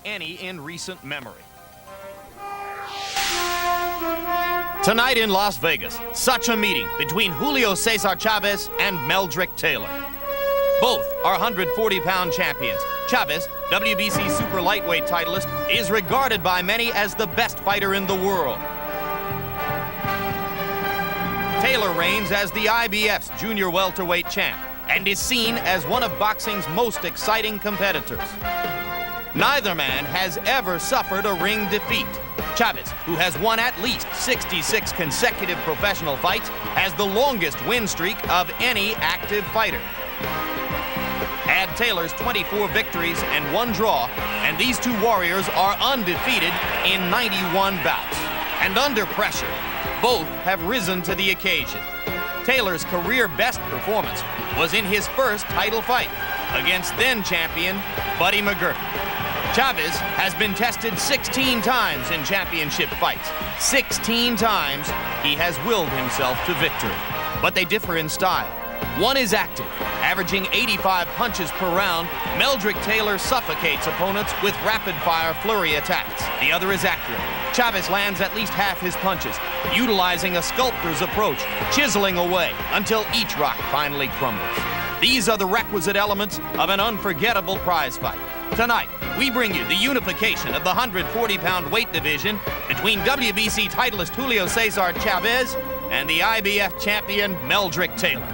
any in recent memory. Tonight in Las Vegas, such a meeting between Julio Cesar Chavez and Meldrick Taylor. Both are 140-pound champions. Chavez, WBC super lightweight titleist, is regarded by many as the best fighter in the world. Taylor reigns as the IBF's junior welterweight champ and is seen as one of boxing's most exciting competitors. Neither man has ever suffered a ring defeat. Chavez, who has won at least 66 consecutive professional fights, has the longest win streak of any active fighter. Add Taylor's 24 victories and 1 draw, and these two warriors are undefeated in 91 bouts. And under pressure, both have risen to the occasion. Taylor's career best performance was in his first title fight against then-champion Buddy McGirt. Chavez has been tested 16 times in championship fights. 16 times he has willed himself to victory. But they differ in style. One is active, averaging 85 punches per round. Meldrick Taylor suffocates opponents with rapid-fire flurry attacks. The other is accurate. Chavez lands at least half his punches, utilizing a sculptor's approach, chiseling away until each rock finally crumbles. These are the requisite elements of an unforgettable prize fight. Tonight, we bring you the unification of the 140-pound weight division between WBC titleist Julio Cesar Chavez and the IBF champion Meldrick Taylor.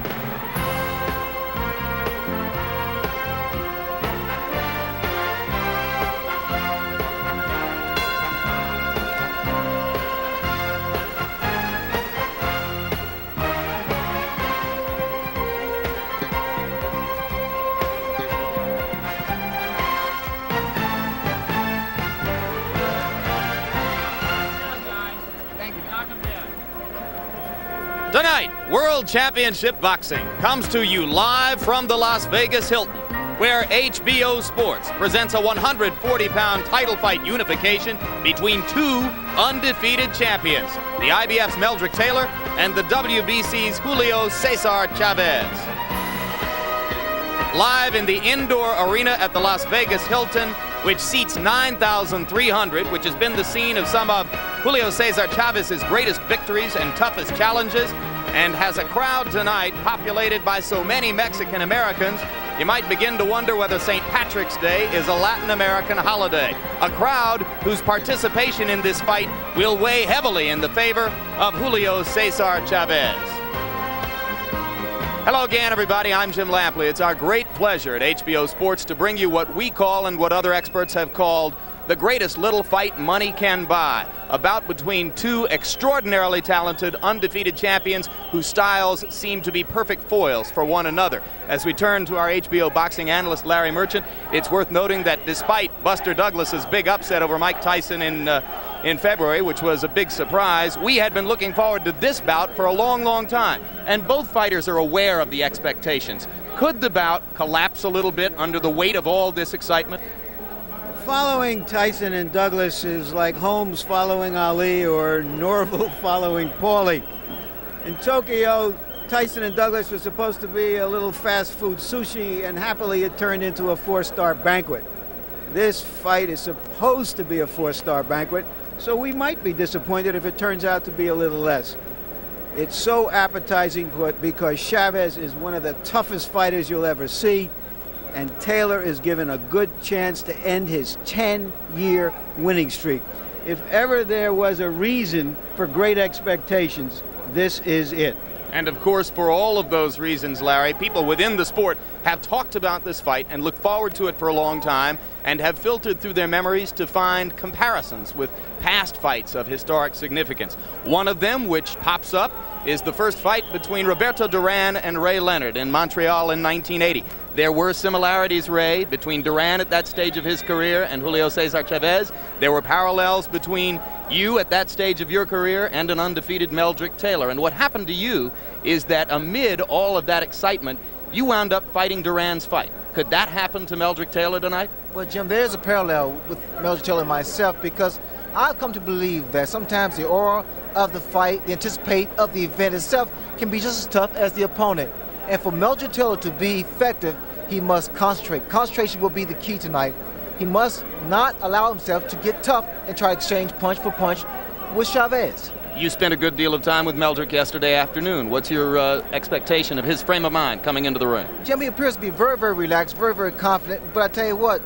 Tonight, World Championship Boxing comes to you live from the Las Vegas Hilton, where HBO Sports presents a 140-pound title fight unification between two undefeated champions, the IBF's Meldrick Taylor and the WBC's Julio Cesar Chavez. Live in the indoor arena at the Las Vegas Hilton, which seats 9,300, which has been the scene of some of Julio Cesar Chavez's greatest victories and toughest challenges, and has a crowd tonight populated by so many Mexican Americans, you might begin to wonder whether St. Patrick's Day is a Latin American holiday. A crowd whose participation in this fight will weigh heavily in the favor of Julio Cesar Chavez. Hello again, everybody. I'm Jim Lampley. It's our great pleasure at HBO Sports to bring you what we call and what other experts have called the greatest little fight money can buy. A bout between two extraordinarily talented, undefeated champions whose styles seem to be perfect foils for one another. As we turn to our HBO boxing analyst, Larry Merchant, it's worth noting that despite Buster Douglas's big upset over Mike Tyson in February, which was a big surprise, we had been looking forward to this bout for a long, long time. And both fighters are aware of the expectations. Could the bout collapse a little bit under the weight of all this excitement? Following Tyson and Douglas is like Holmes following Ali or Norville following Paulie. In Tokyo, Tyson and Douglas were supposed to be a little fast food sushi, and happily it turned into a 4-star banquet. This fight is supposed to be a 4-star banquet, so we might be disappointed if it turns out to be a little less. It's so appetizing because Chavez is one of the toughest fighters you'll ever see, and Taylor is given a good chance to end his 10-year winning streak. If ever there was a reason for great expectations, this is it. And of course, for all of those reasons, Larry, people within the sport have talked about this fight and looked forward to it for a long time and have filtered through their memories to find comparisons with past fights of historic significance. One of them, which pops up, is the first fight between Roberto Duran and Ray Leonard in Montreal in 1980. There were similarities, Ray, between Duran at that stage of his career and Julio Cesar Chavez. There were parallels between you at that stage of your career and an undefeated Meldrick Taylor. And what happened to you is that amid all of that excitement, you wound up fighting Duran's fight. Could that happen to Meldrick Taylor tonight? Well, Jim, there's a parallel with Meldrick Taylor and myself, because I've come to believe that sometimes the aura of the fight, the anticipate of the event itself, can be just as tough as the opponent. And for Meldrick Taylor to be effective, he must concentrate. Concentration will be the key tonight. he must not allow himself to get tough and try to exchange punch for punch with Chavez. You spent a good deal of time with Meldrick yesterday afternoon. What's your expectation of his frame of mind coming into the ring? Jimmy appears to be very, very relaxed, very, very confident, but I tell you what,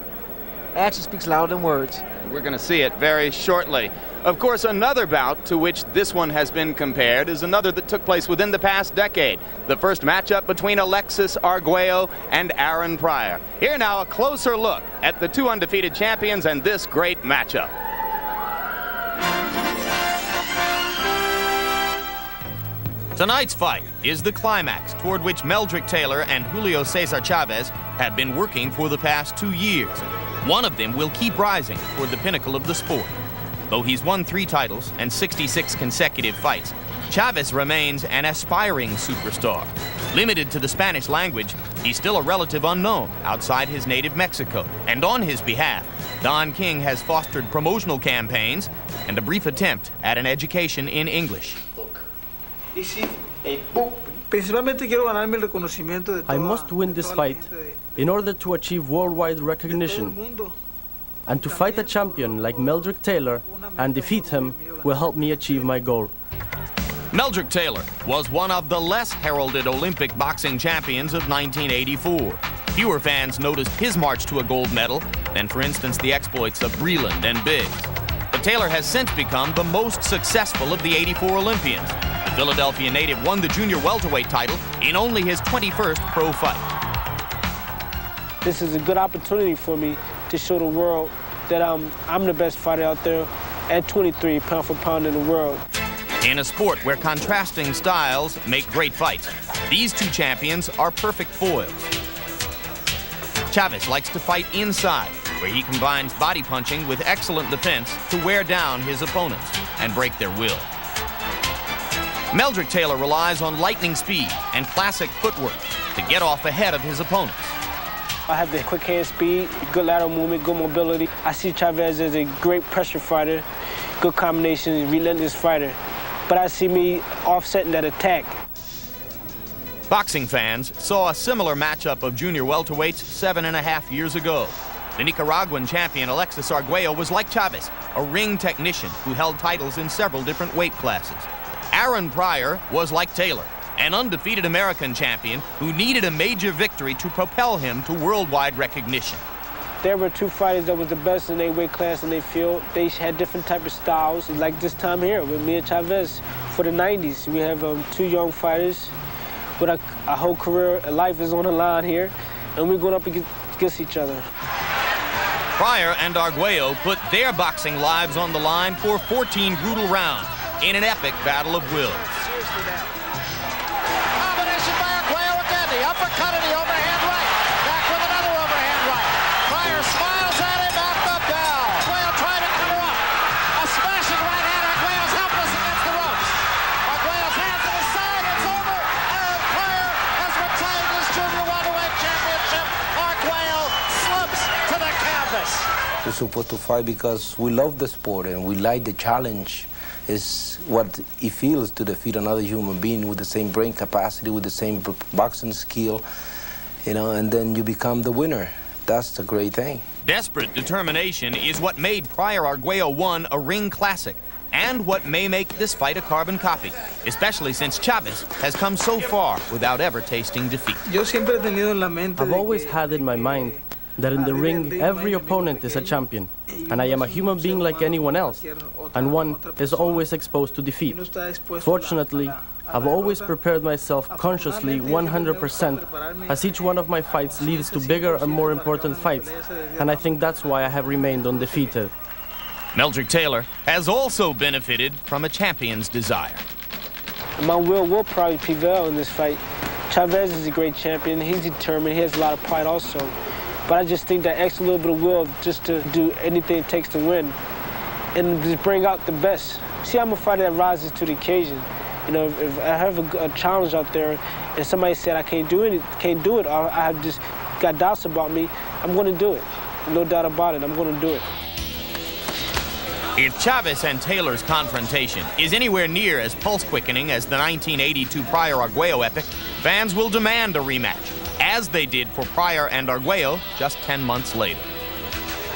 action speaks louder than words. We're going to see it very shortly. Of course, another bout to which this one has been compared is another that took place within the past decade. The first matchup between Alexis Arguello and Aaron Pryor. Here now, a closer look at the two undefeated champions and this great matchup. Tonight's fight is the climax toward which Meldrick Taylor and Julio Cesar Chavez have been working for the past 2 years. One of them will keep rising toward the pinnacle of the sport. Though he's won 3 titles and 66 consecutive fights, Chavez remains an aspiring superstar. Limited to the Spanish language, he's still a relative unknown outside his native Mexico. And on his behalf, Don King has fostered promotional campaigns and a brief attempt at an education in English. I must win this fight in order to achieve worldwide recognition. And to fight a champion like Meldrick Taylor and defeat him will help me achieve my goal. Meldrick Taylor was one of the less heralded Olympic boxing champions of 1984. Fewer fans noticed his march to a gold medal than, for instance, the exploits of Breland and Biggs. But Taylor has since become the most successful of the 84 Olympians. The Philadelphia native won the junior welterweight title in only his 21st pro fight. This is a good opportunity for me to show the world that I'm the best fighter out there at 23 pound for pound in the world. In a sport where contrasting styles make great fights, these two champions are perfect foils. Chavez likes to fight inside, where he combines body punching with excellent defense to wear down his opponents and break their will. Meldrick Taylor relies on lightning speed and classic footwork to get off ahead of his opponents. I have the quick hand speed, good lateral movement, good mobility. I see Chavez as a great pressure fighter, good combination, relentless fighter. But I see me offsetting that attack. Boxing fans saw a similar matchup of junior welterweights 7.5 years ago. The Nicaraguan champion Alexis Arguello was like Chavez, a ring technician who held titles in several different weight classes. Aaron Pryor was like Taylor, an undefeated American champion who needed a major victory to propel him to worldwide recognition. There were 2 fighters that was the best in their weight class in their field. They had different type of styles, like this time here with me and Chavez. For the 90s, we have 2 young fighters with our whole career, life is on the line here, and we're going up against each other. Pryor and Arguello put their boxing lives on the line for 14 brutal rounds in an epic battle of wills. Combination by Arguello again, the uppercut and the overhand right. Back with another overhand right. Pryor smiles at him at the bell. Arguello trying to cover up. A smashing right hand. Arguello's helpless against the ropes. Arguello's hands to the side. It's over. Aaron Pryor has retained his junior welterweight championship. Arguello slumps to the canvas. We're supposed to fight because we love the sport and we like the challenge. Is what it feels to defeat another human being with the same brain capacity, with the same boxing skill, you know, and then you become the winner. That's the great thing. Desperate determination is what made Pryor Arguello 1 a ring classic, and what may make this fight a carbon copy, especially since Chavez has come so far without ever tasting defeat. I've always had in my mind that in the ring, every opponent is a champion, and I am a human being like anyone else, and one is always exposed to defeat. Fortunately, I've always prepared myself consciously 100%, as each one of my fights leads to bigger and more important fights, and I think that's why I have remained undefeated. Meldrick Taylor has also benefited from a champion's desire. My will probably prevail in this fight. Chavez is a great champion. He's determined. He has a lot of pride also. But I just think that extra little bit of will just to do anything it takes to win and just bring out the best. See, I'm a fighter that rises to the occasion. You know, if I have a challenge out there and somebody said I can't do it, or I have just got doubts about me, I'm going to do it. No doubt about it, I'm going to do it. If Chavez and Taylor's confrontation is anywhere near as pulse-quickening as the 1982 Pryor-Arguello epic, fans will demand a rematch, as they did for Pryor and Arguello just 10 months later.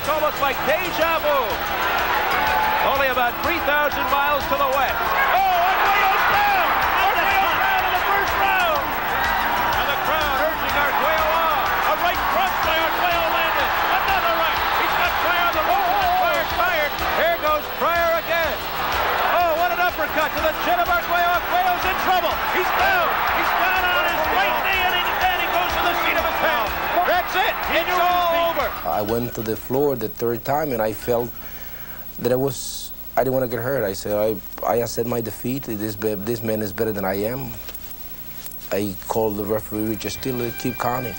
It's almost like deja vu. Only about 3,000 miles to the west. Oh, Arguello's down! Arguello's down in the first round! And the crowd urging Arguello on. A right cross by Arguello landed. Another right. He's got Pryor on the road. Pryor fired. Here goes Pryor again. Oh, what an uppercut to the chin of Arguello. Arguello's in trouble. He's down. He's down on his right knee, and he goes to the seat of his pants. That's it. It's all over. I went to the floor the third time, and I felt that I didn't want to get hurt. I said, I accept my defeat. This man is better than I am. I called the referee just still to keep counting.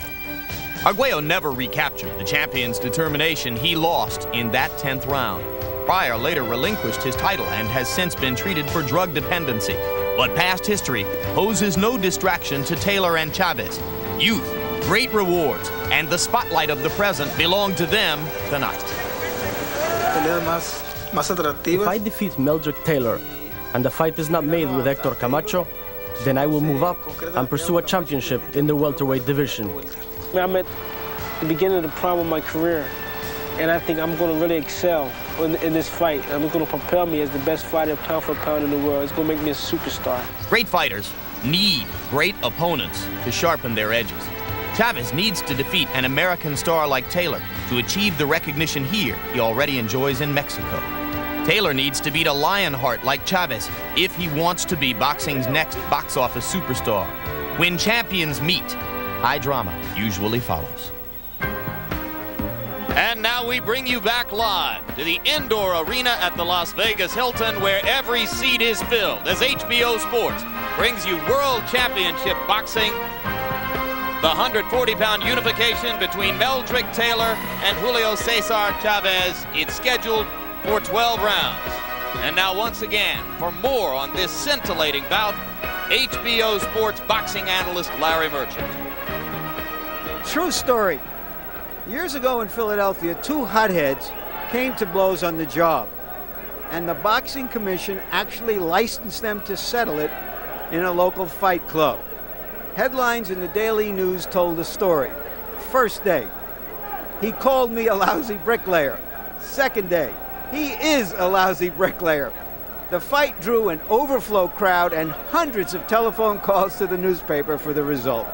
Arguello never recaptured the champion's determination. He lost in that 10th round. Pryor later relinquished his title and has since been treated for drug dependency. But past history poses no distraction to Taylor and Chávez. Youth, great rewards, and the spotlight of the present belong to them tonight. If I defeat Meldrick Taylor and the fight is not made with Hector Camacho, then I will move up and pursue a championship in the welterweight division. I'm at the beginning of the prime of my career, and I think I'm going to really excel in this fight. And it's going to propel me as the best fighter pound for pound in the world. It's going to make me a superstar. Great fighters need great opponents to sharpen their edges. Chávez needs to defeat an American star like Taylor to achieve the recognition here he already enjoys in Mexico. Taylor needs to beat a lionheart like Chávez if he wants to be boxing's next box office superstar. When champions meet, high drama usually follows. And now we bring you back live to the indoor arena at the Las Vegas Hilton, where every seat is filled as HBO Sports brings you World Championship Boxing, the 140-pound unification between Meldrick Taylor and Julio Cesar Chávez. It's scheduled for 12 rounds. And now once again, for more on this scintillating bout, HBO Sports boxing analyst Larry Merchant. True story. Years ago in Philadelphia, two hotheads came to blows on the job, and the Boxing Commission actually licensed them to settle it in a local fight club. Headlines in the Daily News told the story. First day, he called me a lousy bricklayer. Second day, he is a lousy bricklayer. The fight drew an overflow crowd and hundreds of telephone calls to the newspaper for the result.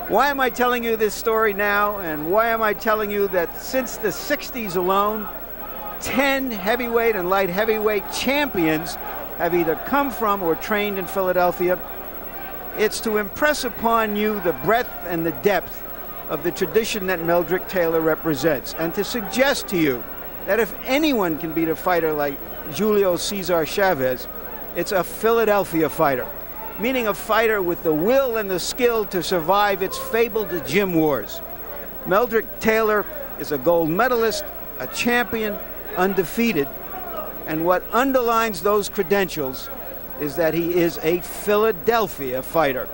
Why am I telling you this story now, and why am I telling you that since the 60s alone, 10 heavyweight and light heavyweight champions have either come from or trained in Philadelphia? It's to impress upon you the breadth and the depth of the tradition that Meldrick Taylor represents, and to suggest to you that if anyone can beat a fighter like Julio Cesar Chávez, it's a Philadelphia fighter, meaning a fighter with the will and the skill to survive its fabled gym wars. Meldrick Taylor is a gold medalist, a champion, undefeated, and what underlines those credentials is that he is a Philadelphia fighter.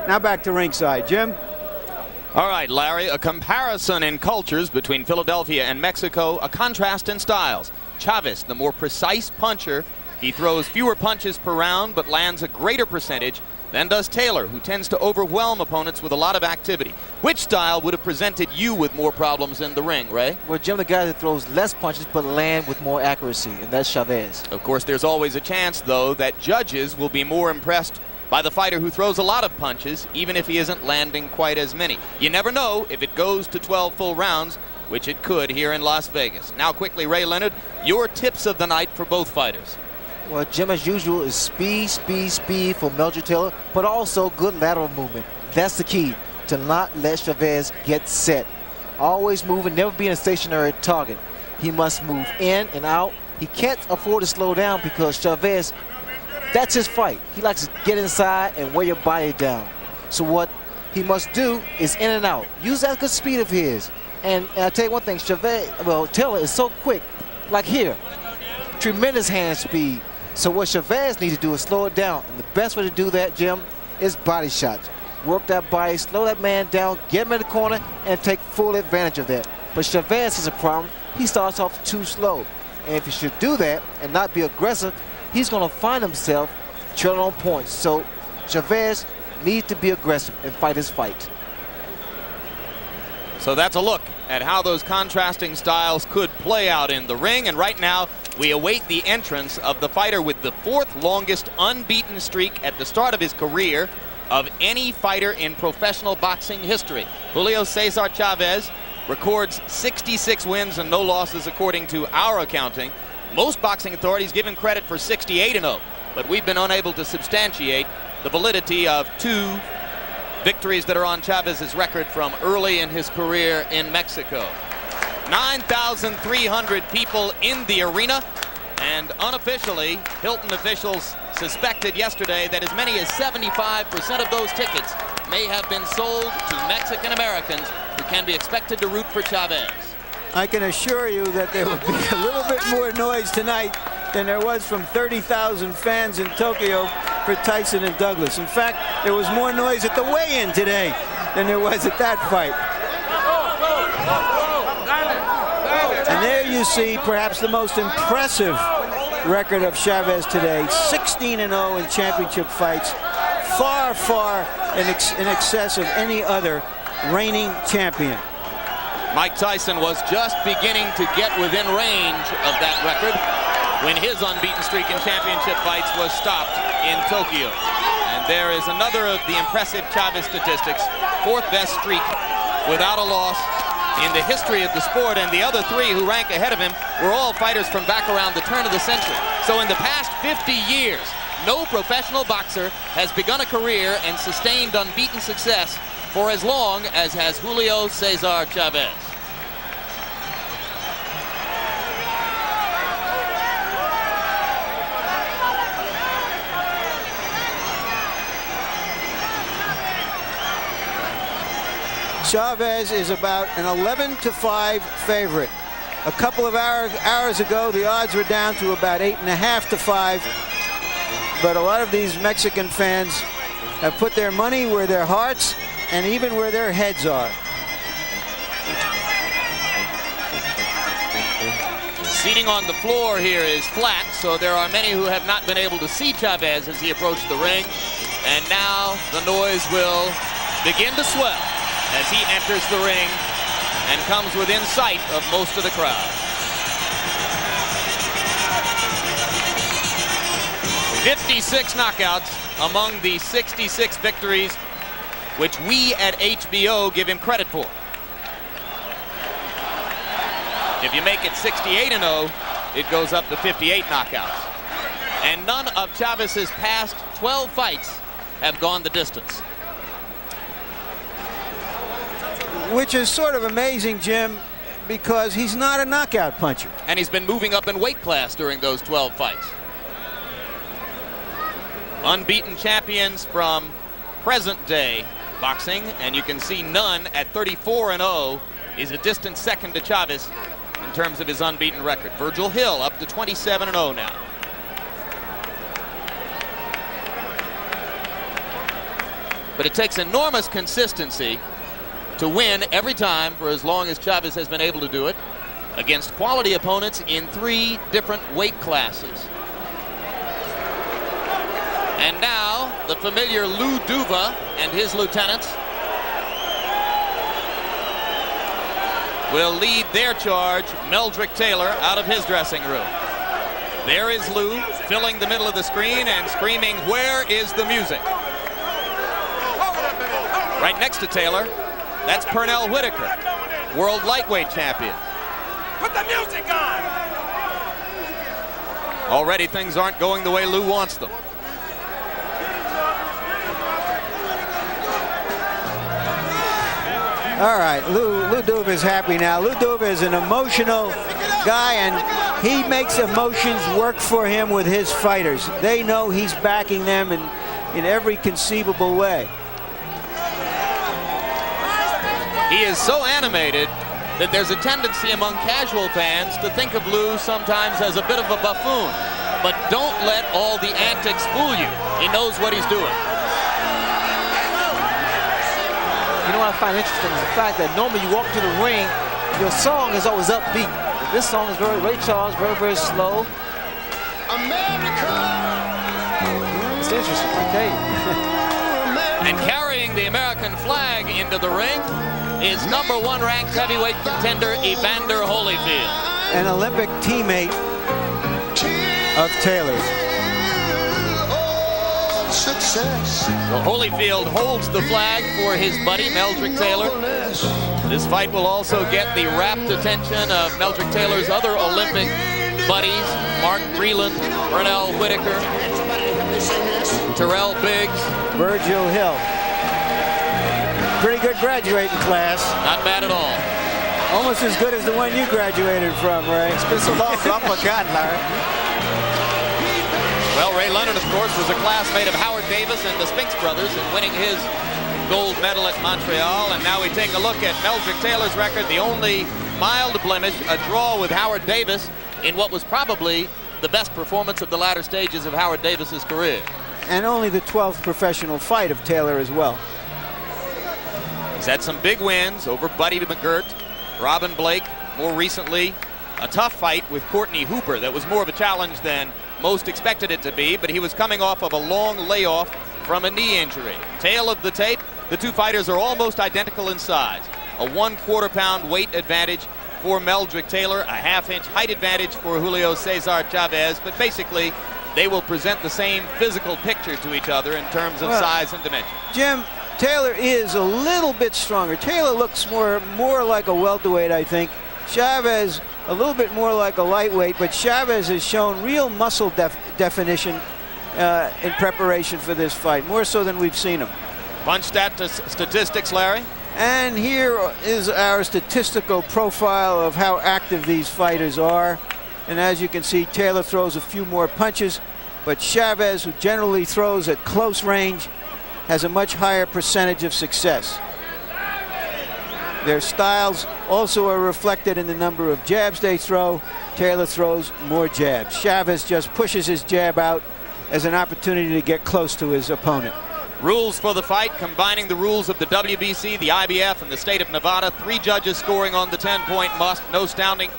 Now back to ringside. Jim? All right, Larry, a comparison in cultures between Philadelphia and Mexico, a contrast in styles. Chávez, the more precise puncher, he throws fewer punches per round but lands a greater percentage than does Taylor, who tends to overwhelm opponents with a lot of activity. Which style would have presented you with more problems in the ring, Ray? Well, Jim, the guy that throws less punches but land with more accuracy, and that's Chávez. Of course, there's always a chance, though, that judges will be more impressed by the fighter who throws a lot of punches, even if he isn't landing quite as many. You never know if it goes to 12 full rounds, which it could here in Las Vegas. Now quickly, Ray Leonard, your tips of the night for both fighters. Well, Jim, as usual, is speed, speed, speed for Meldrick Taylor, but also good lateral movement. That's the key, to not let Chávez get set. Always moving, never being a stationary target. He must move in and out. He can't afford to slow down because Chávez, that's his fight. He likes to get inside and wear your body down. So what he must do is in and out. Use that good speed of his. And I'll tell you one thing, Taylor is so quick, like here, tremendous hand speed. So what Chávez needs to do is slow it down. And the best way to do that, Jim, is body shots. Work that body, slow that man down, get him in the corner, and take full advantage of that. But Chávez has a problem. He starts off too slow. And if he should do that and not be aggressive, he's going to find himself trailing on points. So Chávez needs to be aggressive and fight his fight. So that's a look at how those contrasting styles could play out in the ring. And right now, we await the entrance of the fighter with the 4th longest unbeaten streak at the start of his career of any fighter in professional boxing history. Julio Cesar Chávez records 66 wins and no losses according to our accounting. Most boxing authorities give him credit for 68-0, but we've been unable to substantiate the validity of 2 victories that are on Chávez's record from early in his career in Mexico. 9,300 people in the arena, and unofficially, Hilton officials suspected yesterday that as many as 75% of those tickets may have been sold to Mexican Americans who can be expected to root for Chávez. I can assure you that there will be a little bit more noise tonight than there was from 30,000 fans in Tokyo for Tyson and Douglas. In fact, there was more noise at the weigh-in today than there was at that fight. And there you see perhaps the most impressive record of Chávez today, 16-0 in championship fights, far, far in excess of any other reigning champion. Mike Tyson was just beginning to get within range of that record when his unbeaten streak in championship fights was stopped in Tokyo. And there is another of the impressive Chávez statistics, 4th best streak without a loss in the history of the sport, and the other 3 who rank ahead of him were all fighters from back around the turn of the century. So in the past 50 years, no professional boxer has begun a career and sustained unbeaten success for as long as has Julio Cesar Chávez. Chávez is about an 11-5 favorite. A couple of hours ago, the odds were down to about 8.5 to 5. But a lot of these Mexican fans have put their money where their hearts and even where their heads are. Seating on the floor here is flat, so there are many who have not been able to see Chávez as he approached the ring. And now the noise will begin to swell as he enters the ring and comes within sight of most of the crowd. 56 knockouts among the 66 victories which we at HBO give him credit for. If you make it 68-0, it goes up to 58 knockouts. And none of Chávez's past 12 fights have gone the distance. Which is sort of amazing, Jim, because he's not a knockout puncher. And he's been moving up in weight class during those 12 fights. Unbeaten champions from present-day boxing, and you can see none at 34-0 is a distant second to Chávez in terms of his unbeaten record. Virgil Hill up to 27-0 now. But it takes enormous consistency to win every time for as long as Chávez has been able to do it against quality opponents in 3 different weight classes. And now the familiar Lou Duva and his lieutenants will lead their charge. Meldrick Taylor out of his dressing room. There is Lou filling the middle of the screen and screaming, "Where is the music?" Right next to Taylor, that's Pernell Whitaker, world lightweight champion. Put the music on! Already things aren't going the way Lou wants them. All right, Lou Duva is happy now. Lou Duva is an emotional guy, and he makes emotions work for him with his fighters. They know he's backing them in every conceivable way. He is so animated that there's a tendency among casual fans to think of Lou sometimes as a bit of a buffoon. But don't let all the antics fool you. He knows what he's doing. You know what I find interesting is the fact that normally you walk to the ring, your song is always upbeat. But this song is very charged, very slow. America! It's interesting, I tell you. And carrying the American flag into the ring is #1 ranked heavyweight contender Evander Holyfield. An Olympic teammate of Taylor's. Well, Holyfield holds the flag for his buddy Meldrick Taylor. This fight will also get the rapt attention of Meldrick Taylor's other Olympic buddies, Mark Breland, Bernal Whitaker, Terrell Biggs, Virgil Hill. Pretty good graduating class. Not bad at all. Almost as good as the one you graduated from, Ray. It's been so long, I forgot, Larry. Well, Ray Leonard, of course, was a classmate of Howard Davis and the Spinks brothers in winning his gold medal at Montreal. And now we take a look at Meldrick Taylor's record. The only mild blemish, a draw with Howard Davis in what was probably the best performance of the latter stages of Howard Davis's career. And only the 12th professional fight of Taylor as well. He's had some big wins over Buddy McGirt, Robin Blake, more recently a tough fight with Courtney Hooper that was more of a challenge than most expected it to be, but he was coming off of a long layoff from a knee injury. Tail of the tape, the two fighters are almost identical in size. A 1/4 pound weight advantage for Meldrick Taylor, a 1/2 inch height advantage for Julio Cesar Chavez, but basically they will present the same physical picture to each other in terms of size and dimension. Jim, Taylor is a little bit stronger. Taylor looks more like a welterweight, I think. Chavez a little bit more like a lightweight, but Chavez has shown real muscle definition in preparation for this fight, more so than we've seen him. Punch statistics, Larry. And here is our statistical profile of how active these fighters are. And as you can see, Taylor throws a few more punches, but Chavez, who generally throws at close range, has a much higher percentage of success. Their styles also are reflected in the number of jabs they throw. Taylor throws more jabs. Chavez just pushes his jab out as an opportunity to get close to his opponent. Rules for the fight, combining the rules of the WBC, the IBF, and the state of Nevada. 3 judges scoring on the 10-point must. No standing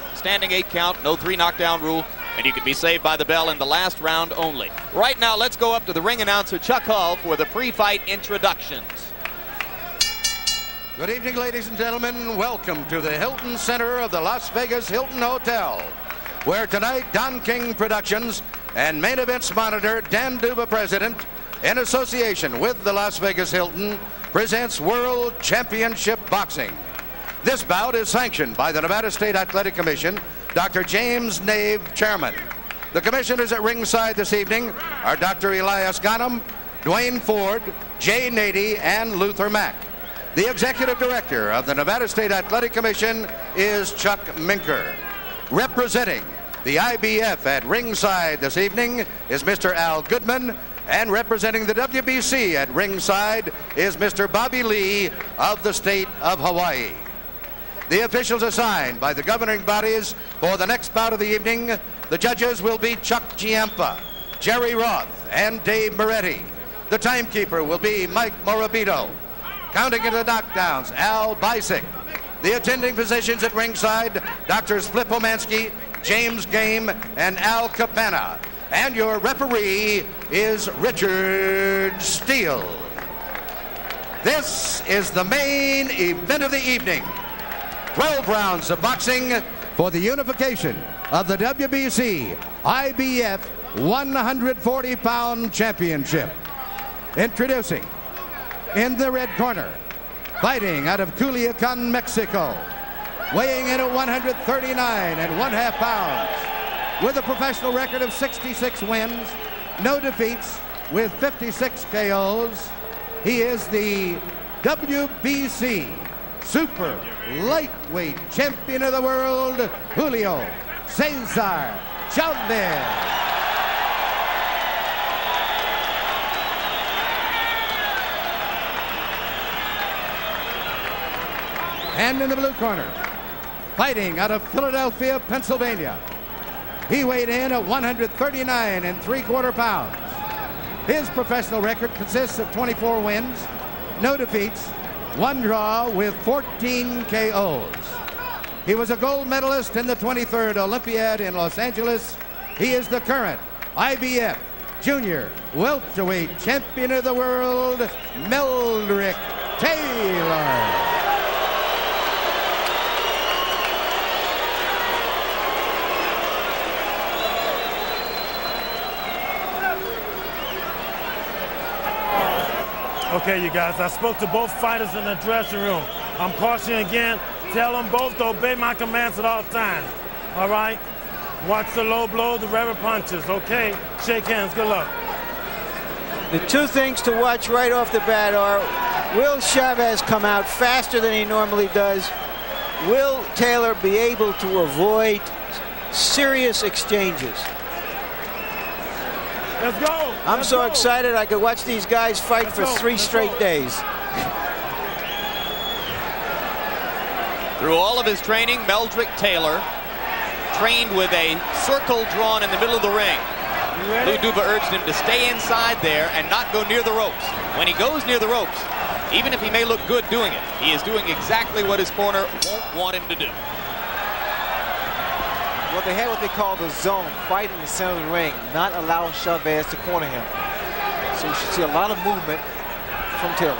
8 count, no 3 knockdown rule, and you can be saved by the bell in the last round only. Right now, let's go up to the ring announcer, Chuck Hull, for the pre-fight introductions. Good evening, ladies and gentlemen. Welcome to the Hilton Center of the Las Vegas Hilton Hotel, where tonight Don King Productions and Main Events Monitor Dan Duva, President, in association with the Las Vegas Hilton, presents World Championship Boxing. This bout is sanctioned by the Nevada State Athletic Commission, Dr. James Nave, Chairman. The commissioners at ringside this evening are Dr. Elias Ghanem, Dwayne Ford, Jay Nady, and Luther Mack. The executive director of the Nevada State Athletic Commission is Chuck Minker. Representing the IBF at ringside this evening is Mr. Al Goodman, and representing the WBC at ringside is Mr. Bobby Lee of the state of Hawaii. The officials assigned by the governing bodies for the next bout of the evening, the judges will be Chuck Giampa, Jerry Roth, and Dave Moretti. The timekeeper will be Mike Morabito. Counting into knockdowns, Al Bisick. The attending physicians at ringside, Drs. Flip Omansky, James Game, and Al Capana. And your referee is Richard Steele. This is the main event of the evening. 12 rounds of boxing for the unification of the WBC IBF 140-pound championship. Introducing, in the red corner, fighting out of Culiacan, Mexico, weighing in at 139 1/2 pounds, with a professional record of 66 wins, no defeats, with 56 KOs. He is the WBC Super Lightweight Champion of the World, Julio Cesar Chavez. And in the blue corner, fighting out of Philadelphia, Pennsylvania, he weighed in at 139 3/4 pounds. His professional record consists of 24 wins, no defeats, 1 draw, with 14 KOs. He was a gold medalist in the 23rd Olympiad in Los Angeles. He is the current IBF Junior Welterweight Champion of the World, Meldrick Taylor. Okay, you guys, I spoke to both fighters in the dressing room. I'm cautioning again. Tell them both to obey my commands at all times. All right? Watch the low blow, the rubber punches. Okay? Shake hands. Good luck. The two things to watch right off the bat are, will Chavez come out faster than he normally does? Will Taylor be able to avoid serious exchanges? Let's go. I'm so excited I could watch these guys fight for 3 straight days. Through all of his training, Meldrick Taylor trained with a circle drawn in the middle of the ring. Lou Duva urged him to stay inside there and not go near the ropes. When he goes near the ropes, even if he may look good doing it, he is doing exactly what his corner won't want him to do. Well, they had what they call the zone, fight in the center of the ring, not allowing Chavez to corner him. So you should see a lot of movement from Taylor.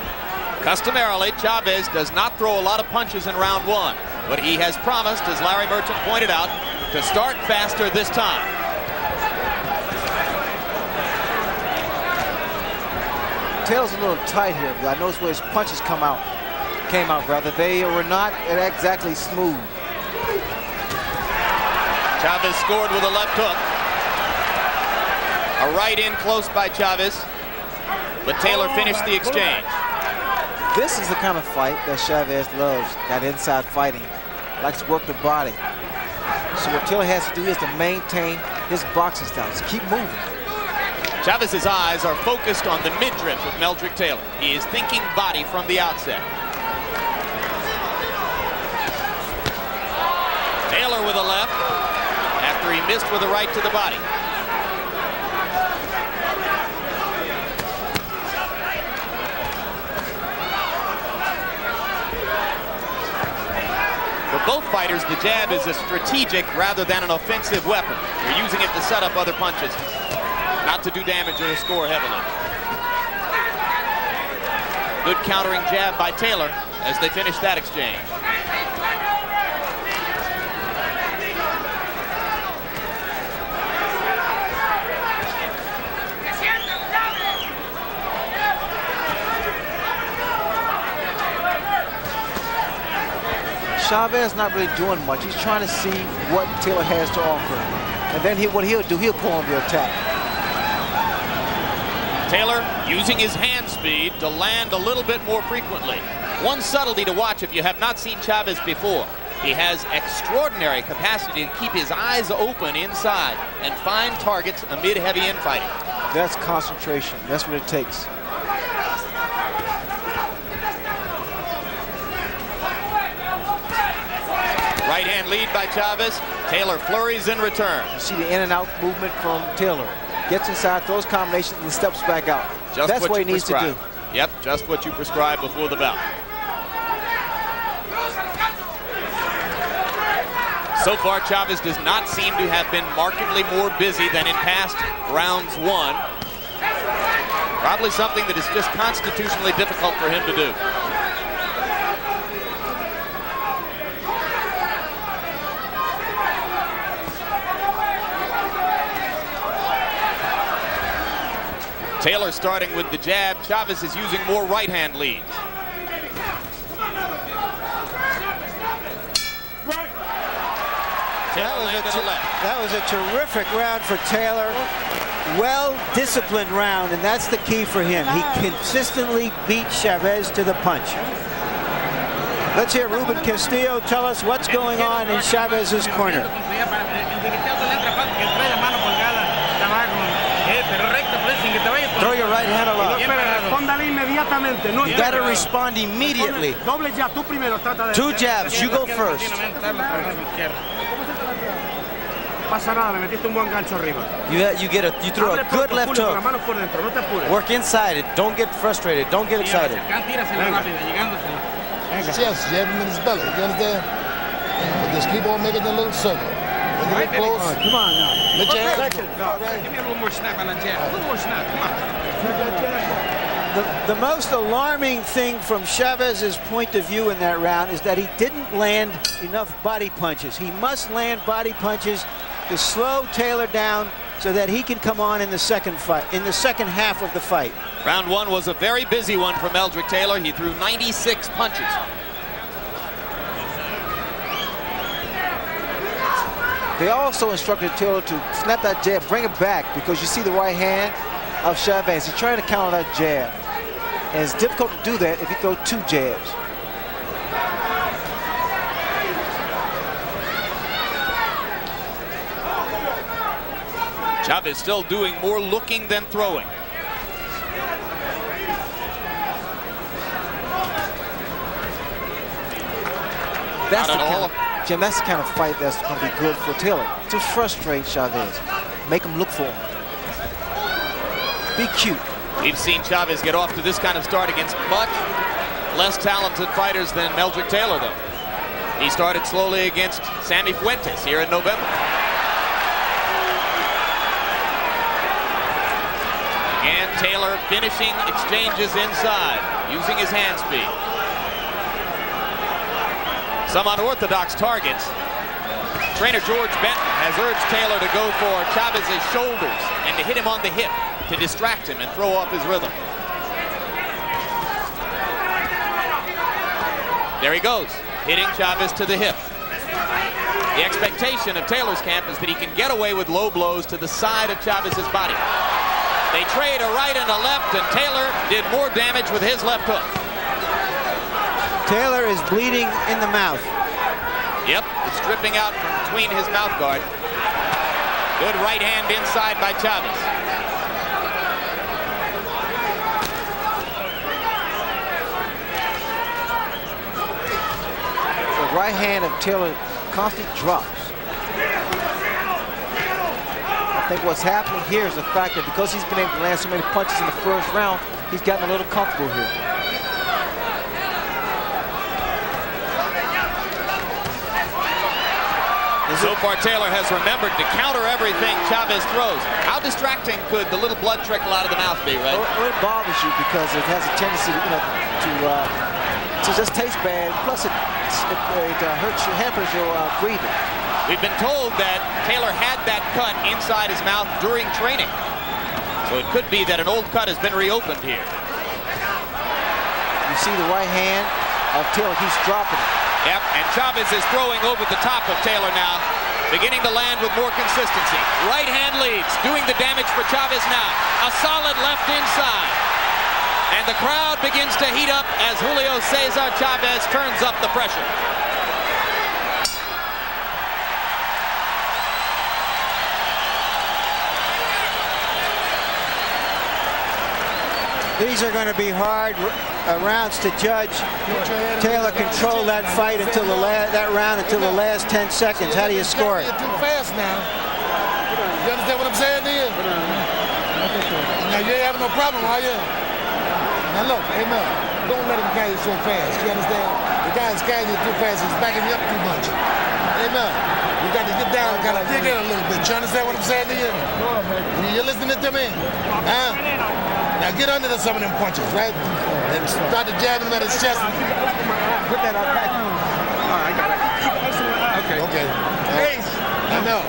Customarily, Chavez does not throw a lot of punches in round 1, but he has promised, as Larry Merchant pointed out, to start faster this time. Taylor's a little tight here, but I noticed where his punches came out. They were not exactly smooth. Chavez scored with a left hook. A right in close by Chavez, but Taylor finished the exchange. This is the kind of fight that Chavez loves, that inside fighting. Likes to work the body. So what Taylor has to do is to maintain his boxing style. Just keep moving. Chavez's eyes are focused on the midriff of Meldrick Taylor. He is thinking body from the outset. Taylor with a left after he missed with a right to the body. For both fighters, the jab is a strategic rather than an offensive weapon. They're using it to set up other punches, not to do damage or to score heavily. Good countering jab by Taylor as they finish that exchange. Chavez not really doing much. He's trying to see what Taylor has to offer. And then what he'll do, he'll pull on the attack. Taylor using his hand speed to land a little bit more frequently. One subtlety to watch if you have not seen Chavez before. He has extraordinary capacity to keep his eyes open inside and find targets amid heavy infighting. That's concentration. That's what it takes. Right hand lead by Chavez. Taylor flurries in return. You see the in and out movement from Taylor. Gets inside, throws combinations, and steps back out. That's what he needs to do. Yep, just what you prescribed before the bout. So far, Chavez does not seem to have been markedly more busy than in past rounds 1. Probably something that is just constitutionally difficult for him to do. Taylor starting with the jab. Chavez is using more right-hand leads. That was a terrific round for Taylor. Well-disciplined round, and that's the key for him. He consistently beat Chavez to the punch. Let's hear Ruben Castillo tell us what's going on in Chavez's corner. Throw your right hand aloft. You got to respond immediately. 2 jabs, you go first. You throw a good left hook. Work inside it. Don't get frustrated. Don't get excited. Yes, jab him in his belly. You understand? But just keep on making the little circle. When you get close, come on now. The jab. Give me a little more snap on that jab. A little more snap. Come on. The most alarming thing from Chavez's point of view in that round is that he didn't land enough body punches. He must land body punches to slow Taylor down so that he can come on in the second half of the fight. Round one was a very busy one for Meldrick Taylor. He threw 96 punches. They also instructed Taylor to snap that jab, bring it back, because you see the right hand of Chavez. He's trying to counter that jab. And it's difficult to do that if you throw two jabs. Chavez still doing more looking than throwing. That's the kind of, Jim, that's the kind of fight that's going to be good for Taylor. To frustrate Chavez. Make him look for him. Be cute. We've seen Chavez get off to this kind of start against much less talented fighters than Meldrick Taylor, though. He started slowly against Sammy Fuentes here in November. And Taylor finishing exchanges inside, using his hand speed. Some unorthodox targets. Trainer George Benton has urged Taylor to go for Chavez's shoulders and to hit him on the hip to distract him and throw off his rhythm. There he goes, hitting Chavez to the hip. The expectation of Taylor's camp is that he can get away with low blows to the side of Chavez's body. They trade a right and a left, and Taylor did more damage with his left hook. Taylor is bleeding in the mouth. Yep, it's dripping out from between his mouth guard. Good right hand inside by Chavez. The right hand of Taylor constantly drops. I think what's happening here is the fact that because he's been able to land so many punches in the first round, he's gotten a little comfortable here. So far, Taylor has remembered to counter everything Chavez throws. How distracting could the little blood trickle out of the mouth be, right? Well, it bothers you because it has a tendency, to just taste bad. Plus, it hurts you, hampers your breathing. We've been told that Taylor had that cut inside his mouth during training. So it could be that an old cut has been reopened here. You see the right hand of Taylor, he's dropping it. Yep, and Chavez is throwing over the top of Taylor now, beginning to land with more consistency. Right hand leads, doing the damage for Chavez now. A solid left inside. And the crowd begins to heat up as Julio Cesar Chavez turns up the pressure. These are going to be hard rounds to judge. Taylor controlled that fight until the last 10 seconds. How do you score it? You're too fast now. You understand what I'm saying to you? Now you ain't having no problem, are you? Now look, hey man, don't let him carry you so fast. You understand? The guy's carrying you too fast. He's backing you up too much. Hey man, you got to get down, got to dig in a little bit. You understand what I'm saying to you? You listening to me? Huh? Now get under some of them punches, right? And start to jab him at his chest. Put that up back. All right, I got it. Okay. Okay. No.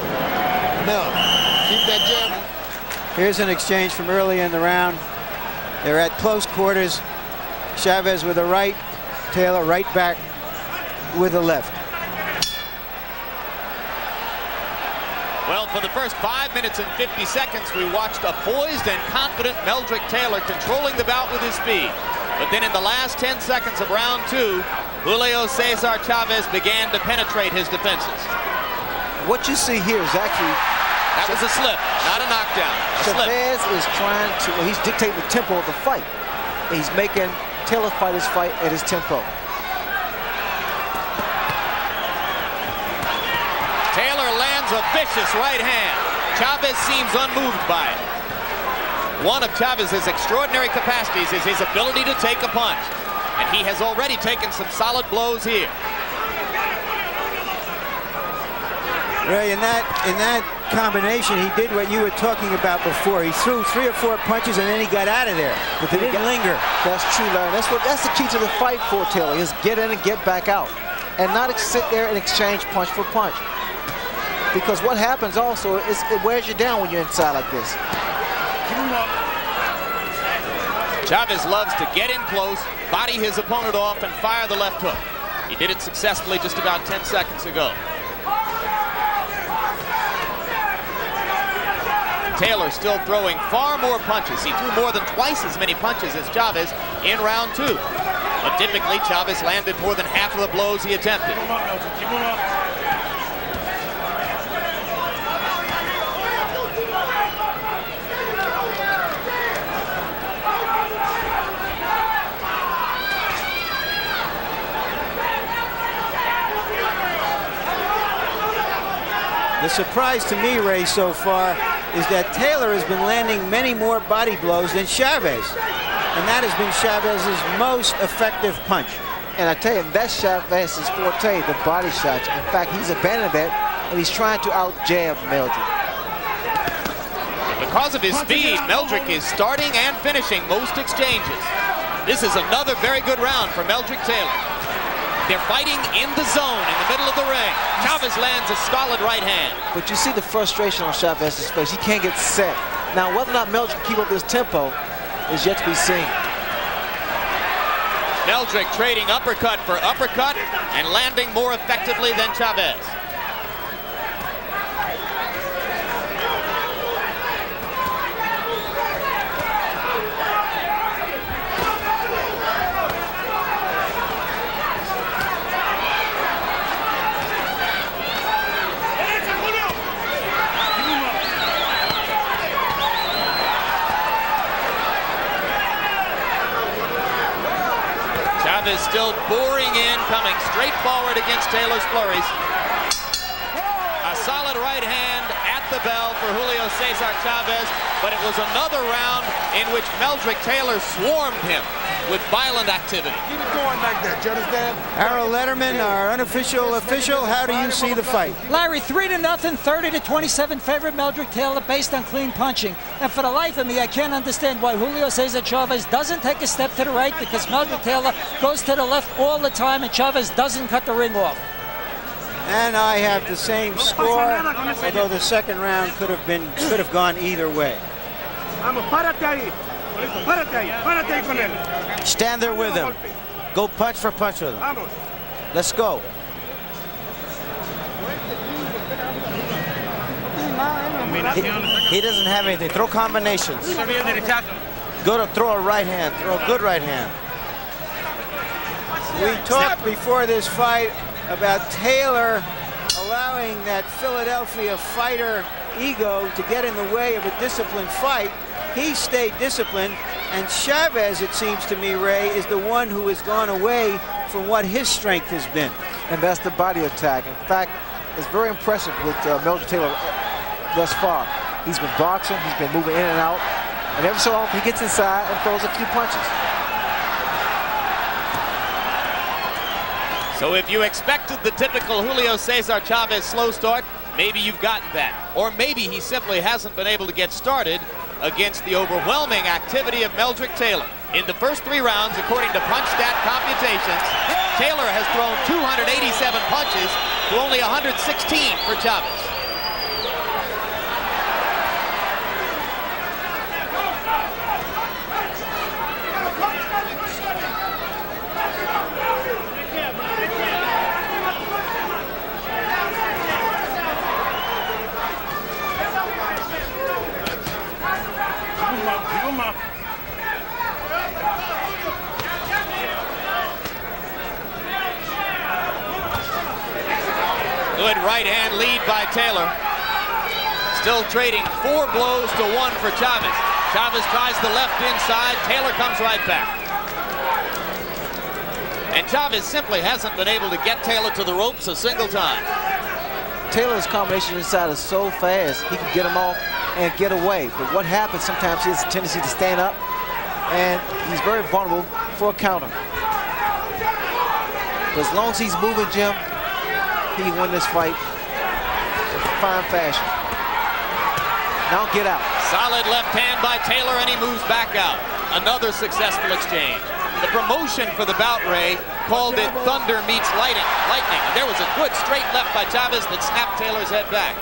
Keep that jab. Here's an exchange from early in the round. They're at close quarters. Chavez with a right, Taylor right back with a left. Well, for the first 5 minutes and 50 seconds, we watched a poised and confident Meldrick Taylor controlling the bout with his speed. But then in the last 10 seconds of round two, Julio Cesar Chavez began to penetrate his defenses. What you see here is actually... That was a slip, not a knockdown. Chavez is trying to... He's dictating the tempo of the fight. He's making Taylor fight his fight at his tempo. Taylor lands a vicious right hand. Chavez seems unmoved by it. One of Chavez's extraordinary capacities is his ability to take a punch. And he has already taken some solid blows here. Ray, in that combination, he did what you were talking about before. He threw 3 or 4 punches and then he got out of there. But he didn't linger. That's true, Larry. That's the key to the fight for Taylor, is get in and get back out. And not sit there and exchange punch for punch. Because what happens also is it wears you down when you're inside like this. Chavez loves to get in close, body his opponent off, and fire the left hook. He did it successfully just about 10 seconds ago. Taylor still throwing far more punches. He threw more than twice as many punches as Chavez in round 2. But typically, Chavez landed more than half of the blows he attempted. Keep him up. The surprise to me, Ray, so far is that Taylor has been landing many more body blows than Chavez. And that has been Chavez's most effective punch. And I tell you, that's Chavez's forte, the body shots. In fact, he's abandoned that, and he's trying to out-jab Meldrick. Because of his speed, Meldrick is starting and finishing most exchanges. This is another very good round for Meldrick Taylor. They're fighting in the zone in the middle of the ring. Chavez lands a solid right hand. But you see the frustration on Chavez's face. He can't get set. Now, whether or not Meldrick can keep up this tempo is yet to be seen. Meldrick trading uppercut for uppercut and landing more effectively than Chavez. Chavez still boring in, coming straight forward against Taylor's flurries. A solid right hand at the bell for Julio Cesar Chavez, but it was another round in which Meldrick Taylor swarmed him with violent activity. Keep it going like that, you understand? Harold Letterman, our unofficial official, how do you see the fight? Larry, 3-0, 30-27 favorite Meldrick Taylor based on clean punching. And for the life of me, I can't understand why Julio Cesar Chavez doesn't take a step to the right, because Meldrick Taylor goes to the left all the time and Chavez doesn't cut the ring off. And I have the same score, although the second round could have gone either way. Stand there with him. Go punch for punch with him. Let's go. He doesn't have anything. Throw combinations. Go to throw a right hand. Throw a good right hand. We talked before this fight about Taylor allowing that Philadelphia fighter ego to get in the way of a disciplined fight. He stayed disciplined, and Chavez, it seems to me, Ray, is the one who has gone away from what his strength has been. And that's the body attack. In fact, it's very impressive with Meldrick Taylor thus far. He's been boxing, he's been moving in and out, and every so often he gets inside and throws a few punches. So if you expected the typical Julio Cesar Chavez slow start, maybe you've gotten that. Or maybe he simply hasn't been able to get started against the overwhelming activity of Meldrick Taylor. In the first 3 rounds, according to PunchStat computations, Taylor has thrown 287 punches to only 116 for Chavez. Good right hand lead by Taylor. Still trading 4 blows to 1 for Chavez. Chavez tries the left inside. Taylor comes right back. And Chavez simply hasn't been able to get Taylor to the ropes a single time. Taylor's combination inside is so fast, he can get him off and get away. But what happens sometimes, he has a tendency to stand up, and he's very vulnerable for a counter. But as long as he's moving, Jim, he can win this fight in fine fashion. Now get out. Solid left hand by Taylor, and he moves back out. Another successful exchange. The promotion for the bout, Ray, called it thunder meets lightning. And there was a good straight left by Chavez that snapped Taylor's head back.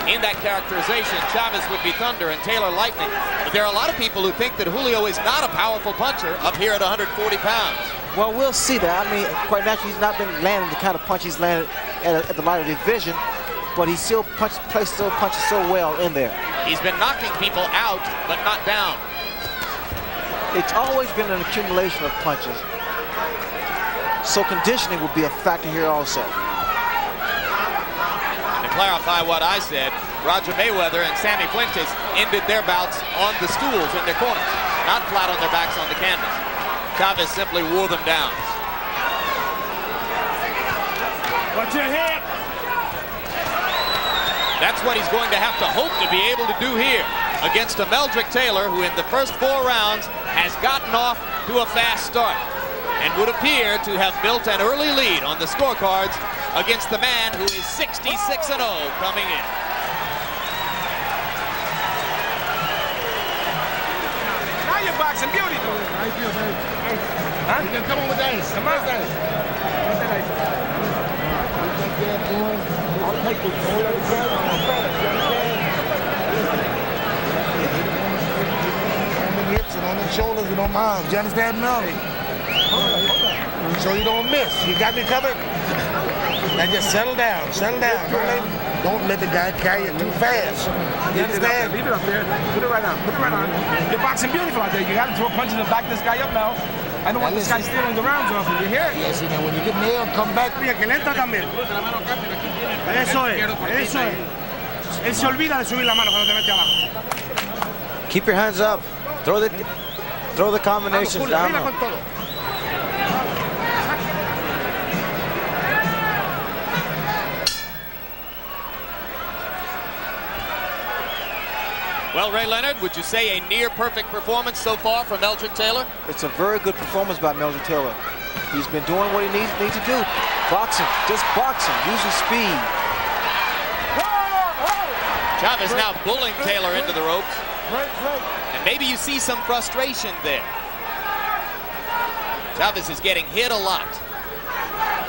In that characterization, Chavez would be thunder and Taylor lightning. But there are a lot of people who think that Julio is not a powerful puncher up here at 140 pounds. Well, we'll see that. I mean, quite naturally, he's not been landing the kind of punch he's landed at the lighter division, but he still punches so well in there. He's been knocking people out, but not down. It's always been an accumulation of punches. So conditioning will be a factor here also. And to clarify what I said, Roger Mayweather and Sammy Fuentes ended their bouts on the stools in their corners, not flat on their backs on the canvas. Chavez simply wore them down. Watch your head. That's what he's going to have to hope to be able to do here against a Meldrick Taylor who in the first 4 rounds has gotten off to a fast start and would appear to have built an early lead on the scorecards against the man who is 66-0 coming in. Now you're boxing beauty. How you feel, baby? Huh? You can come on with the ice. Come on. What's that ice? I'll take this. On the hips and on the shoulders and on my arms. You understand me? So you don't miss. You got me covered? Now just settle down. Settle down. Don't let the guy carry it too fast. You understand? Leave it up there. Put it right on. Put it right on. You're boxing beautiful out there. You got to throw punches and back this guy up now. I don't want this guy stealing the rounds off him. You hear it? Yes, you know, when you get nailed, come back. Mira, que le entra también. Eso es. Eso es. Él se olvida de subir la mano cuando te mete abajo. Keep your hands up. Throw the combinations down. Well, Ray Leonard, would you say a near-perfect performance so far from Meldrick Taylor? It's a very good performance by Meldrick Taylor. He's been doing what he needs to do. Boxing, just boxing, using speed. Chavez now bullying Taylor into the ropes. And maybe you see some frustration there. Chavez is getting hit a lot.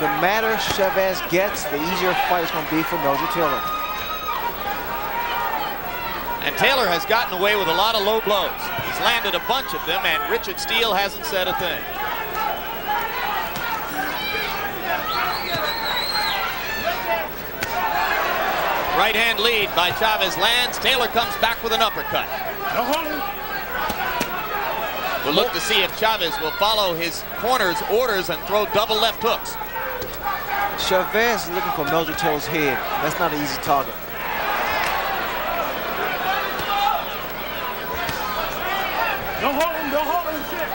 The madder Chavez gets, the easier fight is going to be for Meldrick Taylor. And Taylor has gotten away with a lot of low blows. He's landed a bunch of them, and Richard Steele hasn't said a thing. Right hand lead by Chavez lands. Taylor comes back with an uppercut. We'll look to see if Chavez will follow his corner's orders and throw double left hooks. Chavez is looking for Meldrick Taylor's head. That's not an easy target. Don't hold him, shit.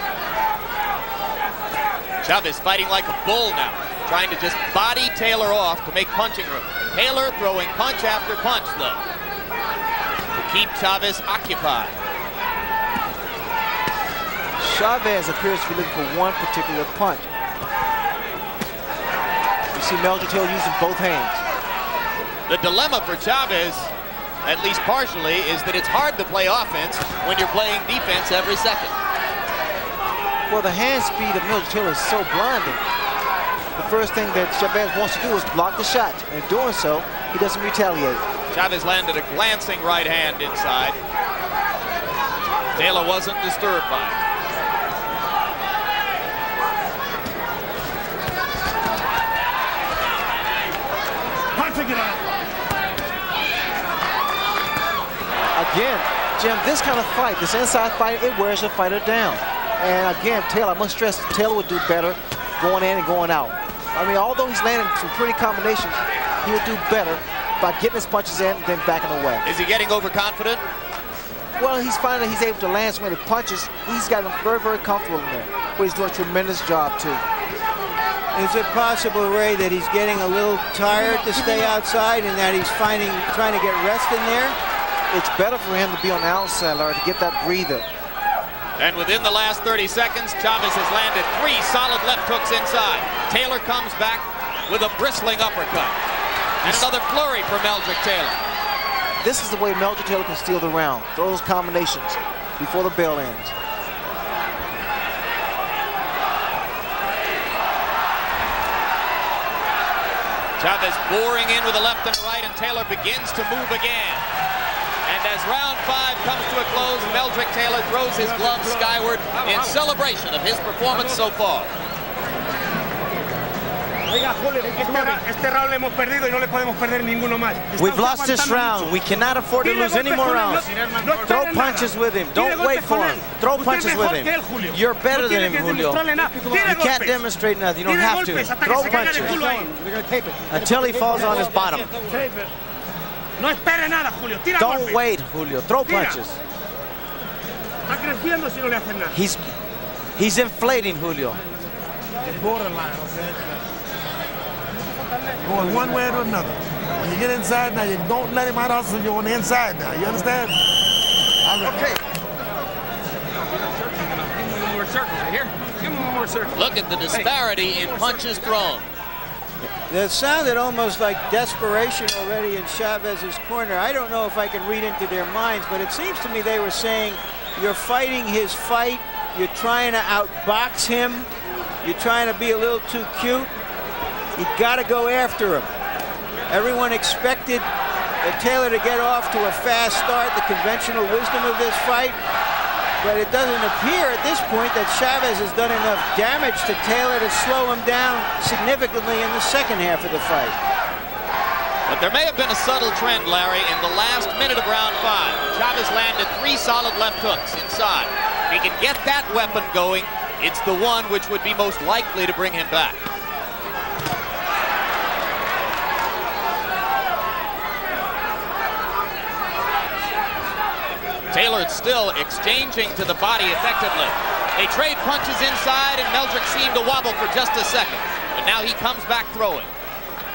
Chavez fighting like a bull now, trying to just body Taylor off to make punching room. Taylor throwing punch after punch, though, to keep Chavez occupied. Chavez appears to be looking for one particular punch. You see Meldrick Taylor using both hands. The dilemma for Chavez, at least partially, is that it's hard to play offense when you're playing defense every second. Well, the hand speed of Meldrick Taylor is so blinding. The first thing that Chavez wants to do is block the shot. And in doing so, he doesn't retaliate. Chavez landed a glancing right hand inside. Taylor wasn't disturbed by it. Again, Jim, this kind of fight, this inside fight, it wears a fighter down. And again, Taylor, I must stress, Taylor would do better going in and going out. I mean, although he's landing some pretty combinations, he would do better by getting his punches in and then backing away. Is he getting overconfident? Well, he's finding he's able to land so many punches. He's gotten very, very comfortable in there. But he's doing a tremendous job, too. Is it possible, Ray, that he's getting a little tired to stay outside and that he's trying to get rest in there? It's better for him to be on the outside, Larry, to get that breather. And within the last 30 seconds, Chavez has landed 3 solid left hooks inside. Taylor comes back with a bristling uppercut. And another flurry for Meldrick Taylor. This is the way Meldrick Taylor can steal the round. Throw those combinations before the bell ends. Chavez boring in with a left and a right, and Taylor begins to move again. And as round 5 comes to a close, Meldrick Taylor throws his gloves skyward in celebration of his performance so far. We've lost this round. We cannot afford to lose any more rounds. Throw punches with him. Don't wait for him. Throw punches with him. You're better than him, Julio. You can't demonstrate nothing. You don't have to. Throw punches until he falls on his bottom. Don't wait, Julio. Throw punches. He's inflating, Julio. Borderline, okay? Going one way or another. When you get inside now, you don't let him out hustle you on the inside now. You understand? Okay. Give him one more circle right here. Give him one more circle. Look at the disparity in punches thrown. It sounded almost like desperation already in Chavez's corner. I don't know if I can read into their minds, but it seems to me they were saying, you're fighting his fight, you're trying to outbox him, you're trying to be a little too cute. You got to go after him. Everyone expected Taylor to get off to a fast start, the conventional wisdom of this fight. But it doesn't appear at this point that Chavez has done enough damage to Taylor to slow him down significantly in the second half of the fight. But there may have been a subtle trend, Larry, in the last minute of round 5. Chavez landed 3 solid left hooks inside. If he can get that weapon going, it's the one which would be most likely to bring him back. Taylor still exchanging to the body effectively. They trade punches inside, and Meldrick seemed to wobble for just a second. But now he comes back throwing.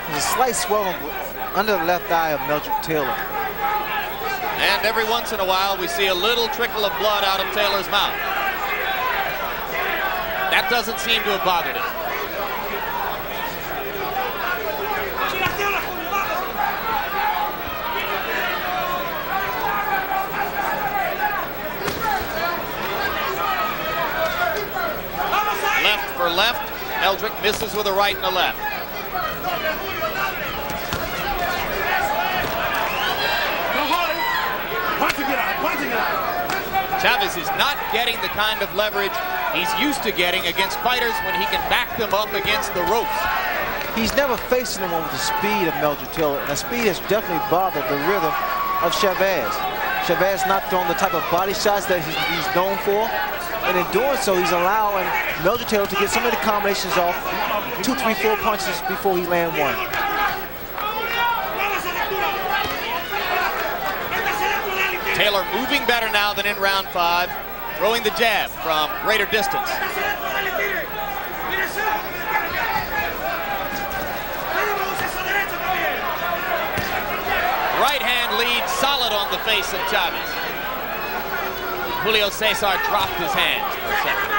There's a slight swelling under the left eye of Meldrick Taylor. And every once in a while, we see a little trickle of blood out of Taylor's mouth. That doesn't seem to have bothered him. Left for left, Meldrick misses with a right and a left. Chavez is not getting the kind of leverage he's used to getting against fighters when he can back them up against the ropes. He's never faced anyone with the speed of Meldrick Taylor, and the speed has definitely bothered the rhythm of Chavez. Chavez not throwing the type of body shots that he's known for, and in doing so, he's allowing Meldrick Taylor to get some of the combinations off, 2, 3, 4 punches before he lands one. Taylor moving better now than in round 5, throwing the jab from greater distance. Right hand lead solid on the face of Chavez. Julio Cesar dropped his hands for a second.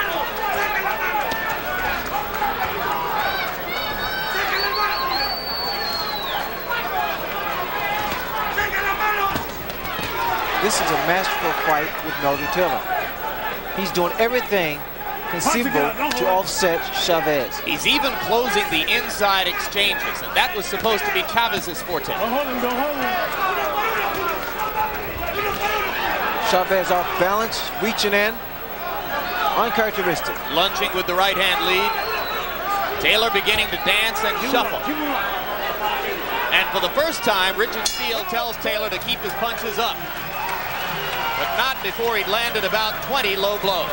This is a masterful fight with Meldrick Taylor. He's doing everything conceivable to offset Chavez. He's even closing the inside exchanges, and that was supposed to be Chavez's forte. Chavez off balance, reaching in, uncharacteristic. Lunging with the right hand lead. Taylor beginning to dance and shuffle. And for the first time, Richard Steele tells Taylor to keep his punches up. But not before he'd landed about 20 low blows.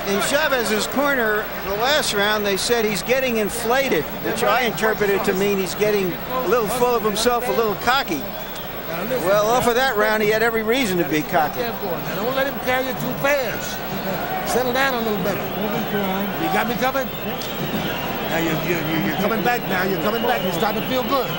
In Chavez's corner, the last round, they said he's getting inflated, which I interpreted to mean he's getting a little full of himself, a little cocky. Well, off of that round, he had every reason to be cocky. Now, don't let him carry you too fast. Settle down a little better. You got me covered? Now you're coming back now. You're coming back. You're starting to feel good.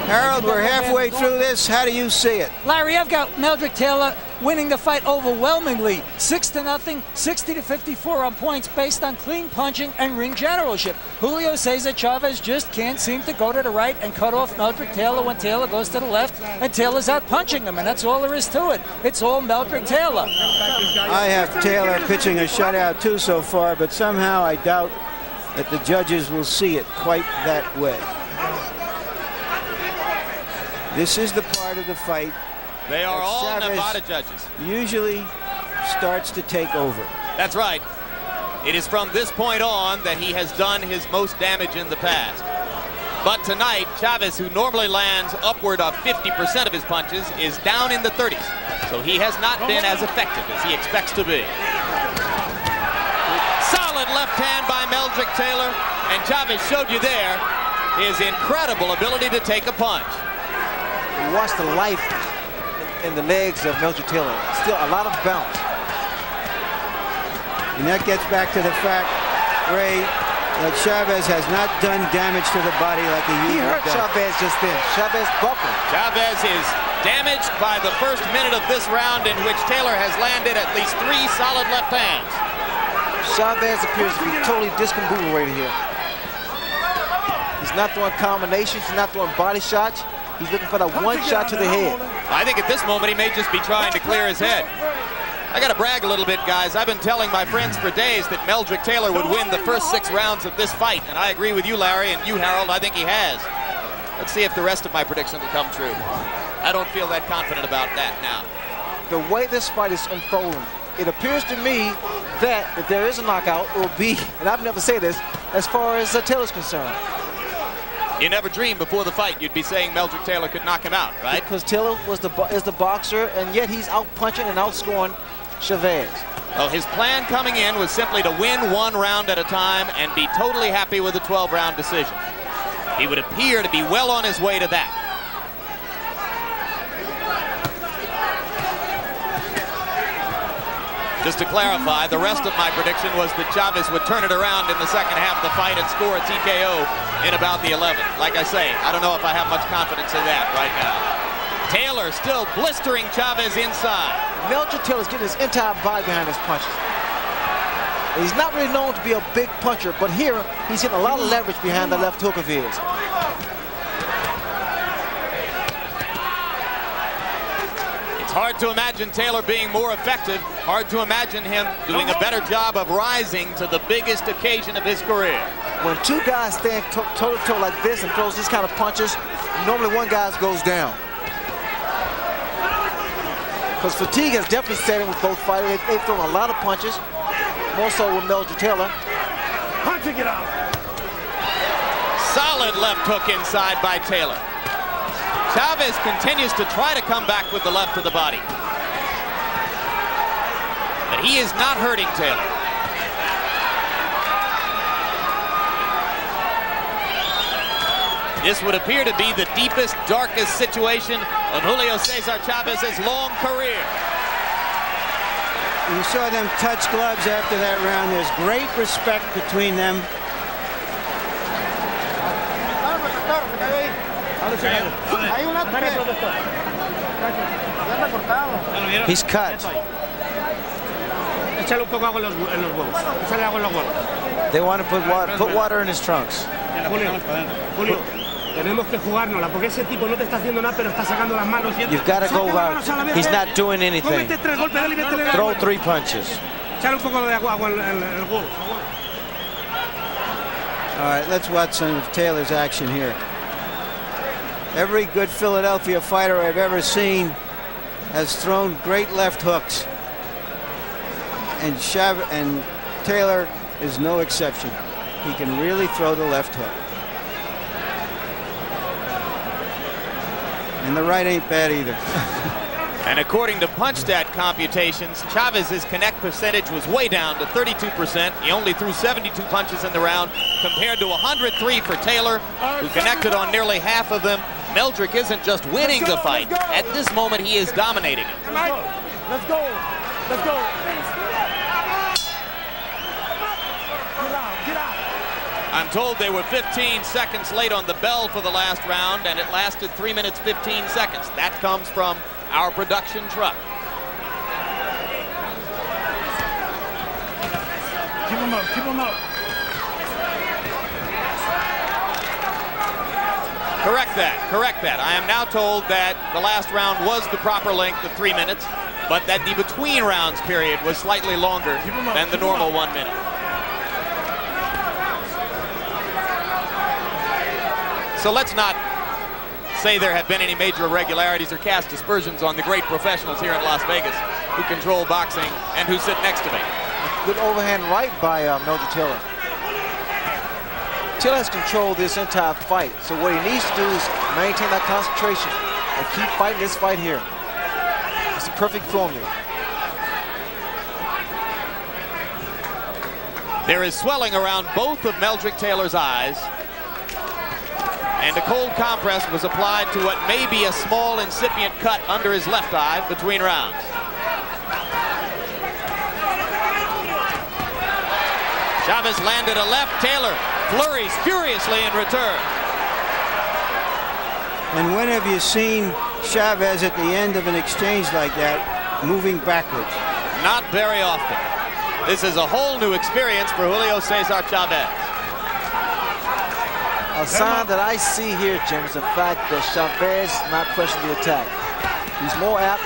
Harold, we're halfway through this. How do you see it? Larry, I've got Meldrick Taylor winning the fight overwhelmingly, 6-0, 60-54 on points based on clean punching and ring generalship. Julio Cesar Chavez just can't seem to go to the right and cut off Meldrick Taylor when Taylor goes to the left, and Taylor's out punching him, and that's all there is to it. It's all Meldrick Taylor. I have Taylor pitching a shutout too so far, but somehow I doubt that the judges will see it quite that way. This is the part of the fight. They are all Chavez Nevada judges. Usually starts to take over. That's right. It is from this point on that he has done his most damage in the past. But tonight, Chavez, who normally lands upward of 50% of his punches, is down in the 30s. So he has not been as effective as he expects to be. Solid left hand by Meldrick Taylor, and Chavez showed you there his incredible ability to take a punch. Watch the life in the legs of Meldrick Taylor. Still a lot of bounce. And that gets back to the fact, Ray, that Chavez has not done damage to the body like he usually does. He hurt Chavez just then. Chavez buckled. Chavez is damaged by the first minute of this round, in which Taylor has landed at least 3 solid left hands. Chavez appears to be totally discombobulated here. He's not throwing combinations. He's not throwing body shots. He's looking for that one shot to the head. I think at this moment he may just be trying to clear his head. I got to brag a little bit, guys. I've been telling my friends for days that Meldrick Taylor would win the first 6 rounds of this fight, and I agree with you, Larry, and you, Harold. I think he has. Let's see if the rest of my prediction will come true. I don't feel that confident about that now. The way this fight is unfolding, it appears to me that if there is a knockout, it will be, and I've never said this, as far as Taylor's concerned. You never dreamed before the fight you'd be saying Meldrick Taylor could knock him out, right? Because Taylor is the boxer, and yet he's out-punching and outscoring Chavez. Well, his plan coming in was simply to win 1 round at a time and be totally happy with a 12-round decision. He would appear to be well on his way to that. Just to clarify, the rest of my prediction was that Chavez would turn it around in the second half of the fight and score a TKO in about the 11th. Like I say, I don't know if I have much confidence in that right now. Taylor still blistering Chavez inside. Meldrick Taylor's getting his entire body behind his punches. He's not really known to be a big puncher, but here he's getting a lot of leverage behind the left hook of his. It's hard to imagine Taylor being more effective. Hard to imagine him doing a better job of rising to the biggest occasion of his career. When 2 guys stand toe-to-toe like this and throws these kind of punches, normally one guy goes down. Because fatigue has definitely set in with both fighters. They've thrown a lot of punches, more so with Meldrick Taylor. Punching it out. Solid left hook inside by Taylor. Chavez continues to try to come back with the left of the body. But he is not hurting Taylor. This would appear to be the deepest, darkest situation of Julio Cesar Chavez's long career. You saw them touch gloves after that round. There's great respect between them. He's cut. They want to put water in his trunks. Julio, tenemos que jugárnosla porque ese tipo no te está haciendo nada, pero está sacando las manos. You've got to go out. He's not doing anything. Throw 3 punches. Echale un poco de agua en el huevo. All right, let's watch some of Taylor's action here. Every good Philadelphia fighter I've ever seen has thrown great left hooks. And Taylor is no exception. He can really throw the left hook. And the right ain't bad either. And according to PunchStat computations, Chavez's connect percentage was way down to 32%. He only threw 72 punches in the round compared to 103 for Taylor, who connected on nearly half of them. Meldrick isn't just winning the fight. At this moment, he is dominating it. Let's go. Let's go. Get out. I'm told they were 15 seconds late on the bell for the last round, and it lasted 3 minutes 15 seconds. That comes from our production truck. Keep him up. Keep him up. Correct that. Correct that. I am now told that the last round was the proper length of 3 minutes, but that the between rounds period was slightly longer than the normal 1 minute. So let's not say there have been any major irregularities or cast aspersions on the great professionals here in Las Vegas who control boxing and who sit next to me. Good overhand right by Meldrick Taylor. Taylor has controlled this entire fight, so what he needs to do is maintain that concentration and keep fighting this fight here. It's a perfect formula. There is swelling around both of Meldrick Taylor's eyes, and a cold compress was applied to what may be a small incipient cut under his left eye between rounds. Chavez landed a left. Taylor flurries furiously in return. And when have you seen Chavez at the end of an exchange like that moving backwards? Not very often. This is a whole new experience for Julio Cesar Chavez. A sign that I see here, Jim, is the fact that Chavez is not pressing the attack. He's more apt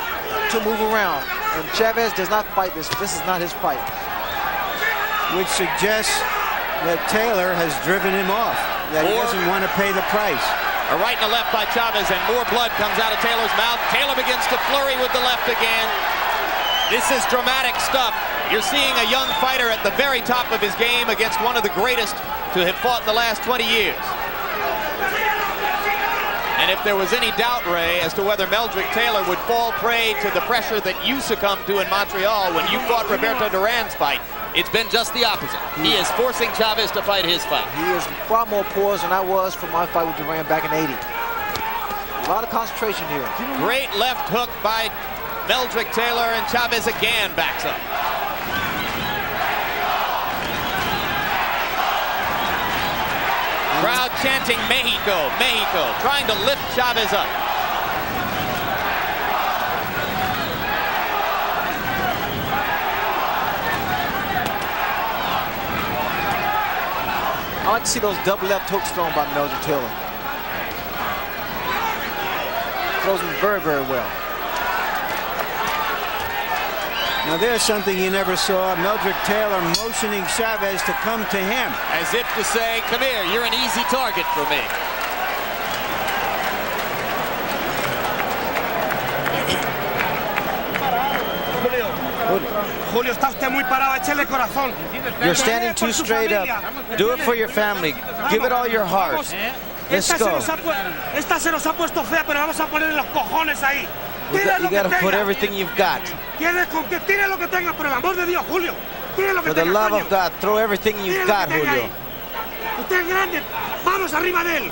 to move around, and Chavez does not fight this. This is not his fight. Which suggests that Taylor has driven him off, that he doesn't want to pay the price. A right and a left by Chavez, and more blood comes out of Taylor's mouth. Taylor begins to flurry with the left again. This is dramatic stuff. You're seeing a young fighter at the very top of his game against one of the greatest to have fought in the last 20 years. And if there was any doubt, Ray, as to whether Meldrick Taylor would fall prey to the pressure that you succumbed to in Montreal when you fought Roberto Duran's fight, it's been just the opposite. He is forcing Chavez to fight his fight. He is far more poised than I was for my fight with Duran back in '80. A lot of concentration here. Great left hook by Meldrick Taylor, and Chavez again backs up. Crowd chanting Mexico, Mexico, trying to lift Chavez up. I like to see those double left hooks thrown by Meldrick Taylor. Throws them very, very well. Now there's something you never saw. Meldrick Taylor motioning Chavez to come to him. As if to say, come here, you're an easy target for me. Julio, está usted muy parado, échele corazón. You're standing too straight up. Do it for your family. Give it all your heart. Let's go. Esta se nos ha puesto fea, pero vamos a poner los cojones ahí. You gotta put everything you've got. Tire lo que tenga, por el amor de Dios, Julio. Tire lo que For the tenga, love coño. of God, throw everything you've got, Julio. Usted es grande. Vamos arriba de él.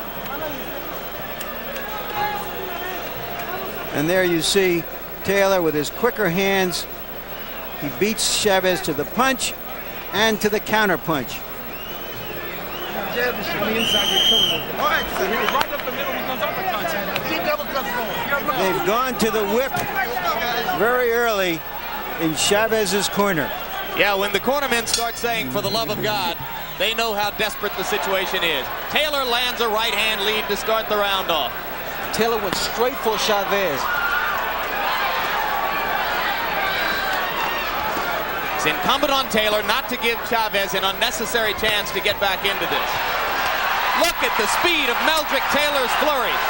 And there you see Taylor with his quicker hands. He beats Chavez to the punch and to the counter punch. They've gone to the whip very early in Chavez's corner. Yeah, when the cornermen start saying, for the love of God, they know how desperate the situation is. Taylor lands a right-hand lead to start the round off. Taylor went straight for Chavez. It's incumbent on Taylor not to give Chavez an unnecessary chance to get back into this. Look at the speed of Meldrick Taylor's flurries.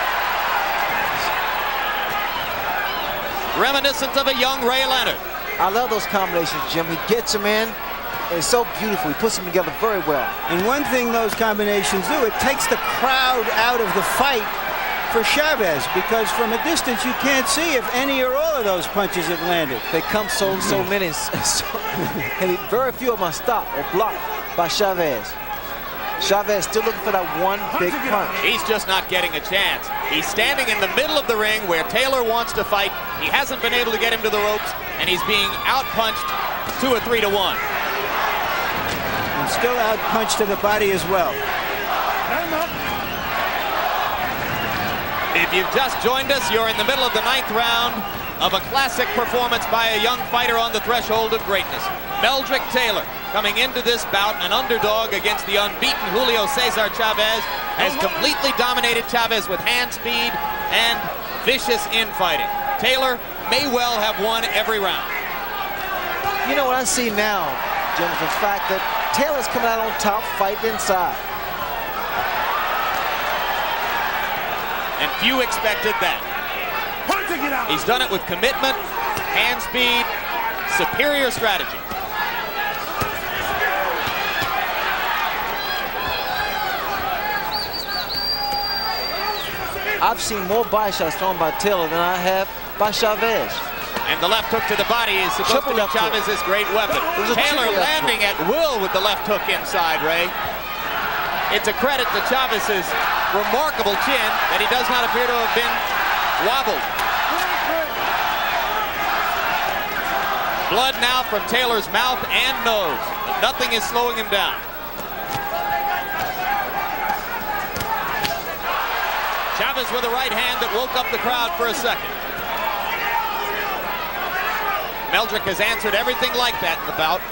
Reminiscent of a young Ray Leonard. I love those combinations, Jim. He gets them in. It's so beautiful. He puts them together very well. And one thing those combinations do, it takes the crowd out of the fight for Chavez, because from a distance you can't see if any or all of those punches have landed. They come so many, and very few of them are stopped or blocked by Chavez. Chavez still looking for that one big punch. He's just not getting a chance. He's standing in the middle of the ring where Taylor wants to fight. He hasn't been able to get him to the ropes, and he's being outpunched 2 or 3 to 1. And still outpunched to the body as well. If you've just joined us, you're in the middle of the 9th round of a classic performance by a young fighter on the threshold of greatness. Meldrick Taylor, coming into this bout an underdog against the unbeaten Julio Cesar Chavez, has completely dominated Chavez with hand speed and vicious infighting. Taylor may well have won every round. You know what I see now, Jim, is the fact that Taylor's coming out on top, fighting inside. and few expected that. He's done it with commitment, hand speed, superior strategy. I've seen more body shots thrown by Taylor than I have by Chavez. And the left hook to the body is supposed to be Chávez's great weapon. Taylor landing at will with the left hook inside, Ray. It's a credit to Chávez's remarkable chin that he does not appear to have been wobbled. Blood now from Taylor's mouth and nose, but nothing is slowing him down. Chávez with a right hand that woke up the crowd for a second. Meldrick has answered everything like that in the bout.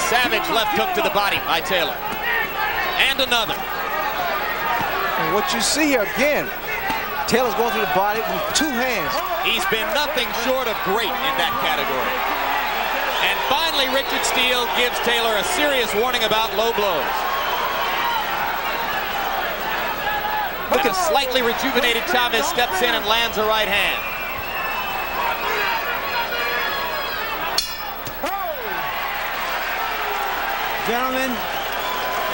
Savage left hook to the body by Taylor. And another. And what you see here again, Taylor's going through the body with two hands. He's been nothing short of great in that category. And finally, Richard Steele gives Taylor a serious warning about low blows. And a slightly rejuvenated Chávez steps in and lands a right hand. Gentlemen,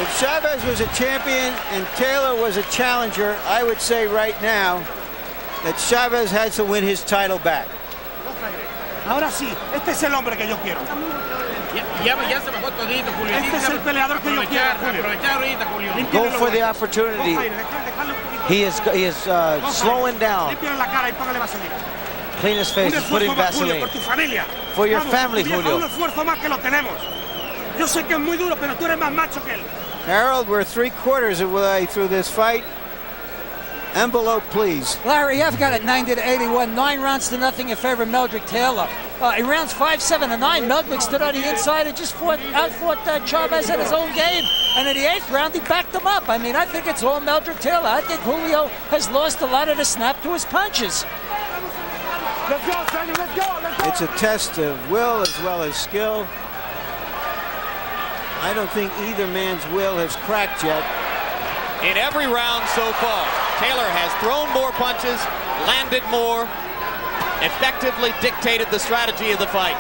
if Chávez was a champion and Taylor was a challenger, I would say right now that Chávez has to win his title back. Ahora sí, este es el hombre que yo quiero. Ya se bajó todito, Julio. Este es el peleador que yo quiero, Julio. Aprovechar ahorita, Julio. Go for the opportunity. He is slowing down. Clean his face, put in Vaseline. For your family, Julio. Yo sé que es muy duro, pero tú eres más macho que él. Harold, we're 3/4 of the way through this fight. Envelope, please. Larry, I've got it 90-81, 9 rounds to nothing in favor of Meldrick Taylor. In rounds 5, 7, and 9, Meldrick stood on the inside and just outfought Chávez at his own game. And in the 8th round, he backed him up. I mean, I think it's all Meldrick Taylor. I think Julio has lost a lot of the snap to his punches. Let's go, Senor, let's go, let's go. It's a test of will as well as skill. I don't think either man's will has cracked yet. In every round so far, Taylor has thrown more punches, landed more, effectively dictated the strategy of the fight.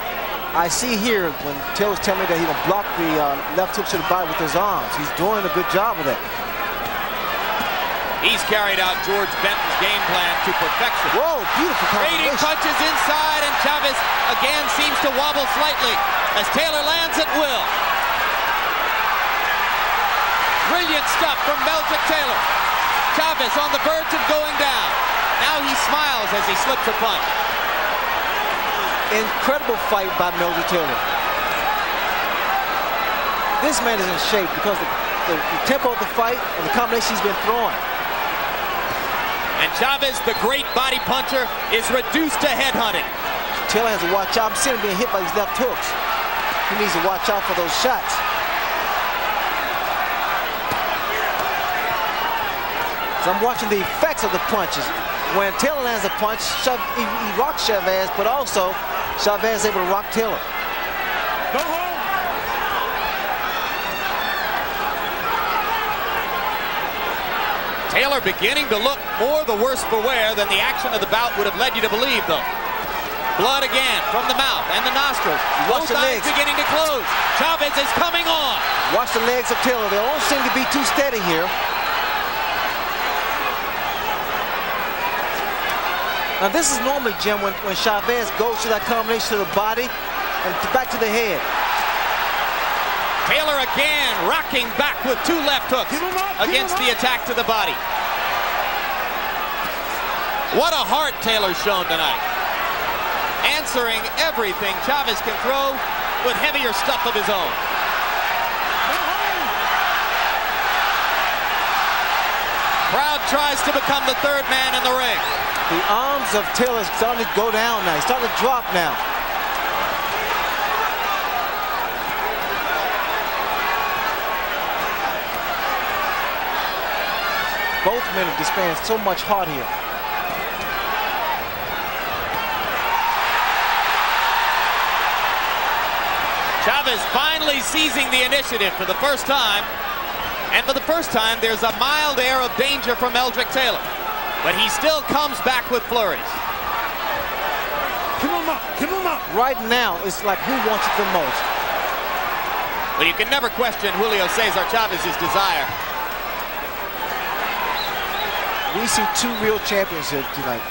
I see here when Taylor's telling me that he will block the left hook to the body with his arms. He's doing a good job of that. He's carried out George Benton's game plan to perfection. Whoa, beautiful combination. Trading punches inside, and Chávez again seems to wobble slightly as Taylor lands at will. Brilliant stuff from Meldrick Taylor. Chávez on the verge of going down. Now he smiles as he slips a punch. Incredible fight by Meldrick Taylor. This man is in shape because the tempo of the fight and the combination he's been throwing. And Chávez, the great body puncher, is reduced to headhunting. Taylor has to watch out. I'm seeing him being hit by these left hooks. He needs to watch out for those shots. So I'm watching the effects of the punches. When Taylor lands a punch, he rocks Chávez, but also Chávez is able to rock Taylor. Go home. Taylor beginning to look more the worse for wear than the action of the bout would have led you to believe, though. Blood again from the mouth and the nostrils. Both eyes beginning to close. Chávez is coming on. Watch the legs of Taylor. They don't seem to be too steady here. Now this is normally, Jim, when Chávez goes to that combination to the body and back to the head. Taylor again rocking back with 2 left hooks against the attack to the body. What a heart Taylor's shown tonight. Answering everything Chávez can throw with heavier stuff of his own. Crowd tries to become the 3rd man in the ring. The arms of Taylor is starting to go down now. He's starting to drop now. Both men are displaying so much heart here. Chávez finally seizing the initiative for the first time. And for the first time, there's a mild air of danger for Meldrick Taylor. But he still comes back with flurries. Keep him up, keep him up. Right now, it's like who wants it the most. But you can never question Julio Cesar Chávez's desire. We see two real champions here tonight.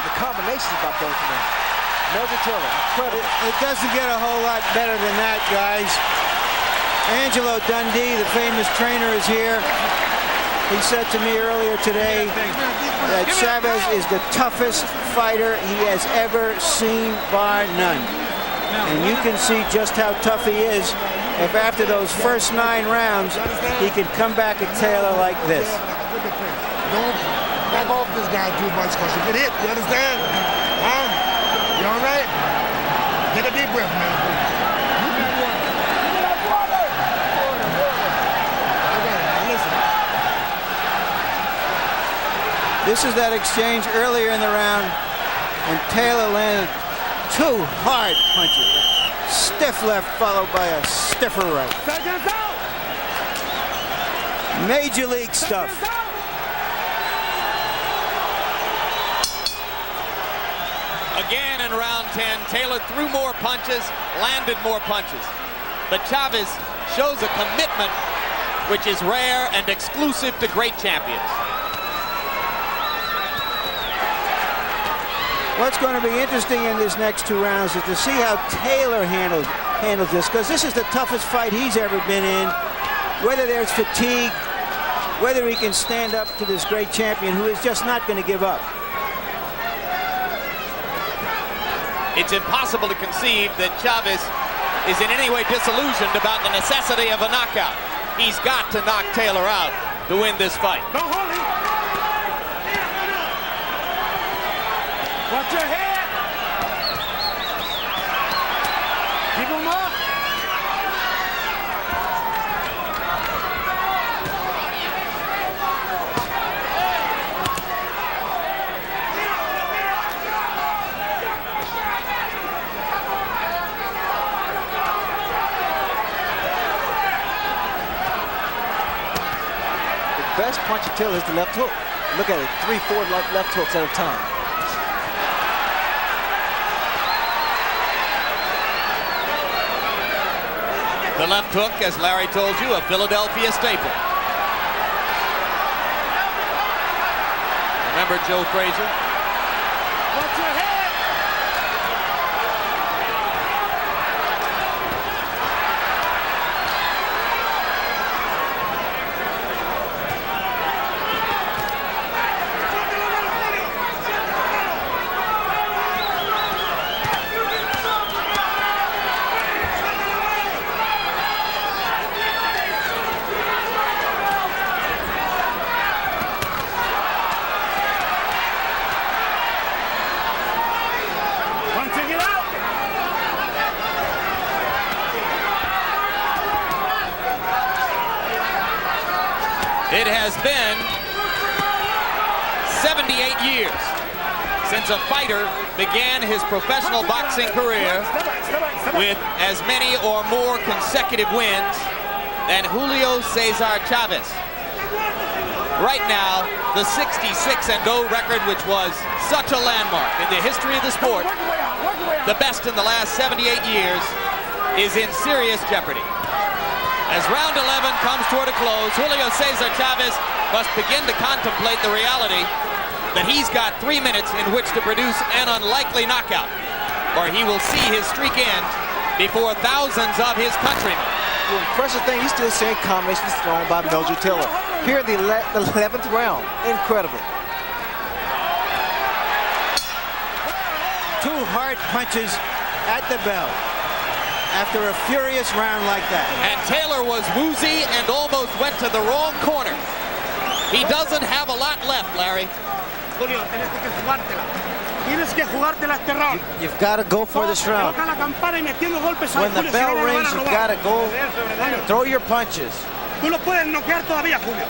The combinations by both men. Meldrick Taylor, incredible. It doesn't get a whole lot better than that, guys. Angelo Dundee, the famous trainer, is here. He said to me earlier today that Chavez is the toughest fighter he has ever seen, bar none. And you can see just how tough he is if after those first 9 rounds, he can come back at Taylor like this. Don't back off this guy too much because you get hit, you understand? Huh? You all right? Take a deep breath, man. This is that exchange earlier in the round when Taylor landed 2 hard punches. Stiff left followed by a stiffer right. Major league stuff. Again in round 10, Taylor threw more punches, landed more punches. But Chavez shows a commitment which is rare and exclusive to great champions. What's going to be interesting in these next 2 rounds is to see how Taylor handles this, because this is the toughest fight he's ever been in. Whether there's fatigue, whether he can stand up to this great champion who is just not going to give up. It's impossible to conceive that Chavez is in any way disillusioned about the necessity of a knockout. He's got to knock Taylor out to win this fight. Don't hold him. Watch your head. Keep him up. The best punch of Taylor is the left hook. Look at it, 3-4 left hooks at a time. The left hook, as Larry told you, a Philadelphia staple. Remember Joe Frazier? Watch your head. It has been 78 years since a fighter began his professional boxing career with as many or more consecutive wins than Julio Cesar Chavez. Right now, the 66-0 record, which was such a landmark in the history of the sport, the best in the last 78 years, is in serious jeopardy. As round 11 comes toward a close, Julio Cesar Chavez must begin to contemplate the reality that he's got 3 minutes in which to produce an unlikely knockout, or he will see his streak end before thousands of his countrymen. The impressive thing, he's still saying combinations thrown by Meldrick Taylor. Here in the 11th round, incredible. 2 hard punches at the bell after a furious round like that. And Taylor was woozy and almost went to the wrong corner. He doesn't have a lot left, Larry. Julio, tienes que jugártela este round. You've got to go for this round. When the bell rings, you've got to go throw your punches. Tú lo puedes noquear todavía, Julio.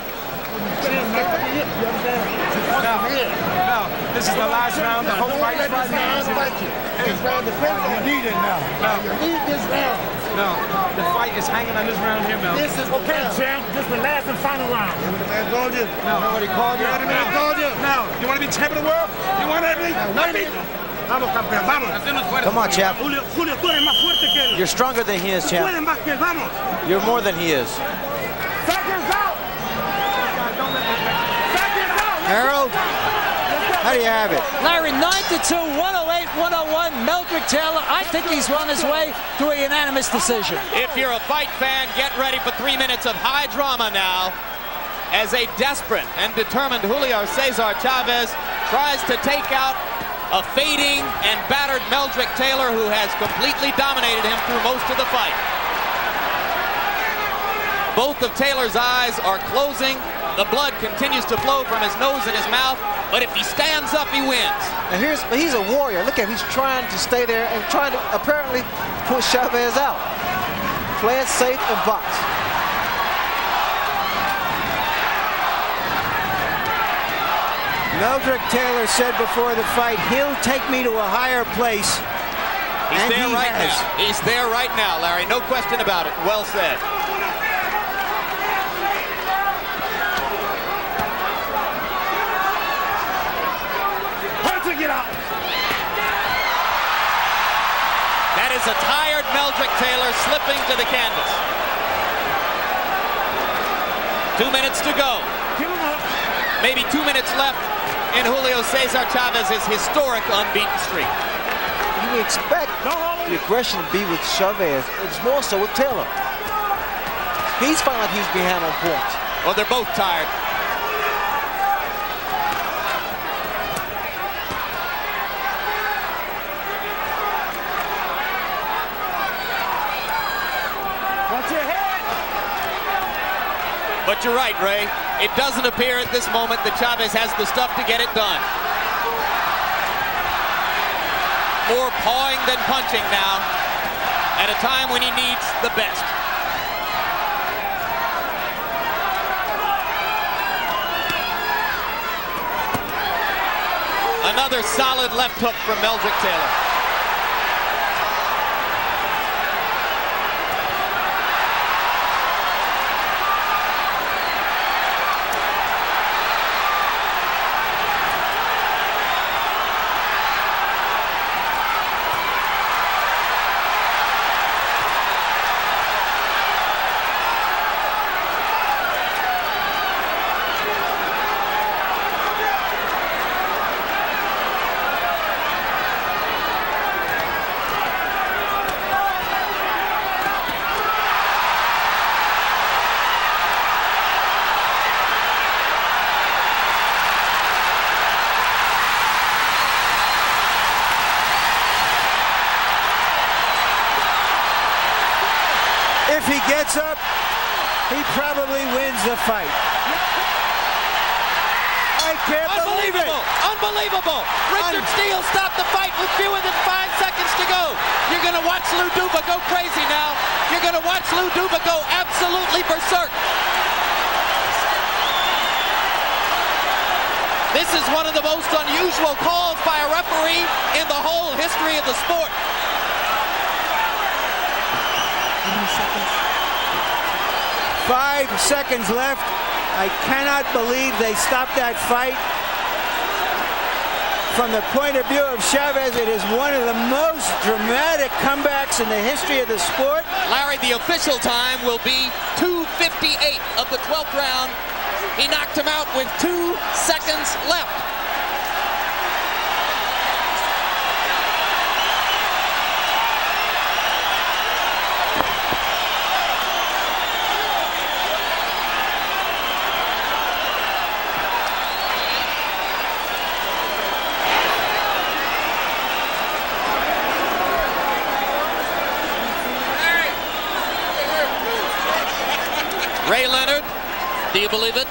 No, this is the last round. The whole fight is 5 minutes. This round depends on you. You need it now. You need this round. No, the fight is hanging on this round here, Mel. This is Okay, champ, this is the last and final round. the man called you. No. Nobody called you. The man called you. No. You want to be champion of the world? You want to be? Vamos, campeón, vamos. Come on, champ. Julio, tú eres más fuerte que él. You're stronger than he is, Tú champ. puedes más que él, vamos. You're more than he is. Seconds out! Harold, how do you have it? Larry, 9-2, 108, 101. Meldrick Taylor, I think he's on his way to a unanimous decision. If you're a fight fan, get ready for 3 minutes of high drama now as a desperate and determined Julio Cesar Chavez tries to take out a fading and battered Meldrick Taylor, who has completely dominated him through most of the fight. Both of Taylor's eyes are closing. The blood continues to flow from his nose and his mouth, but if he stands up, he wins. And he's a warrior. Look at him. He's trying to stay there and trying to apparently push Chavez out. Play it safe and box. Meldrick Taylor said before the fight, he'll take me to a higher place. He's and there he right has. now. He's there right now, Larry. No question about it. Well said. Get out. That is a tired Meldrick Taylor slipping to the canvas. 2 minutes to go. Maybe 2 minutes left in Julio Cesar Chavez's historic unbeaten streak. You would expect the aggression to be with Chavez. It's more so with Taylor. He's felt like he's behind on points. Well, they're both tired. But you're right, Ray. It doesn't appear at this moment that Chavez has the stuff to get it done. More pawing than punching now, at a time when he needs the best. Another solid left hook from Meldrick Taylor. If he gets up, he probably wins the fight. I can't believe it. Unbelievable. Richard Steele stopped the fight with fewer than 5 seconds to go. You're going to watch Lou Duva go crazy now. You're going to watch Lou Duva go absolutely berserk. This is one of the most unusual calls by a referee in the whole history of the sport. 5 seconds left. I cannot believe they stopped that fight. From the point of view of Chavez, it is one of the most dramatic comebacks in the history of the sport. Larry, the official time will be 2:58 of the 12th round. He knocked him out with 2 seconds left. Ray Leonard, do you believe it?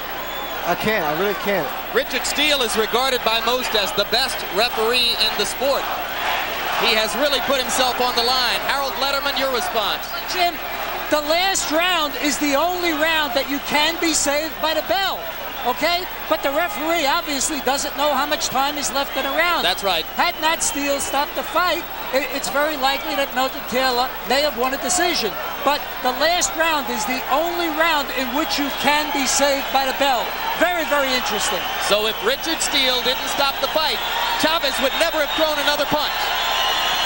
I can't. I really can't. Richard Steele is regarded by most as the best referee in the sport. He has really put himself on the line. Harold Letterman, your response. Jim, the last round is the only round that you can be saved by the bell. okay? But the referee obviously doesn't know how much time is left in a round. That's right. Had not Steele stopped the fight, it's very likely that Meldrick Taylor may have won a decision. But the last round is the only round in which you can be saved by the bell. Very, very interesting. So if Richard Steele didn't stop the fight, Chávez would never have thrown another punch.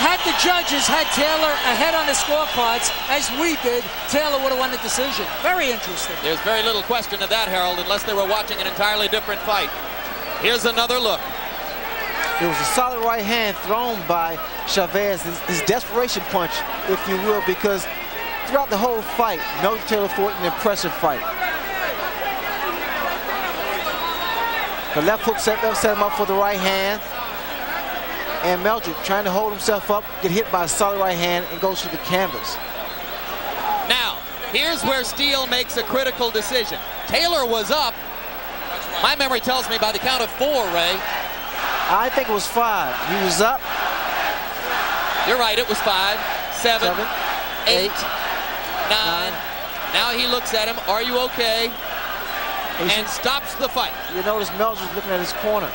Had the judges had Taylor ahead on the scorecards, as we did, Taylor would have won the decision. Very interesting. There's very little question of that, Harold, unless they were watching an entirely different fight. Here's another look. It was a solid right hand thrown by Chávez, his desperation punch, if you will, because throughout the whole fight, Meldrick Taylor fought an impressive fight. The left hook set him up for the right hand. And Meldrick trying to hold himself up, get hit by a solid right hand, and goes to the canvas. Now, here's where Steele makes a critical decision. Taylor was up. My memory tells me by the count of 4, Ray. I think it was 5. He was up. You're right, it was 5, 7, 8, 9. Now he looks at him. Are you okay? And stops the fight. You notice Meldrick looking at his corner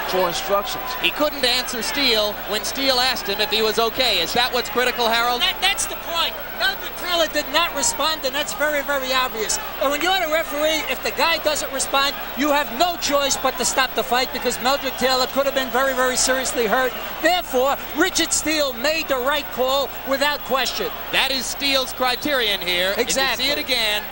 for instructions. He couldn't answer Steele when Steele asked him if he was okay. Is that what's critical, Harold? That's the point. Meldrick Taylor did not respond, and that's very, very obvious. And when you're the referee, if the guy doesn't respond, you have no choice but to stop the fight, because Meldrick Taylor could have been very, very seriously hurt. Therefore, Richard Steele made the right call without question. That is Steele's criterion here. Exactly. If you see it again,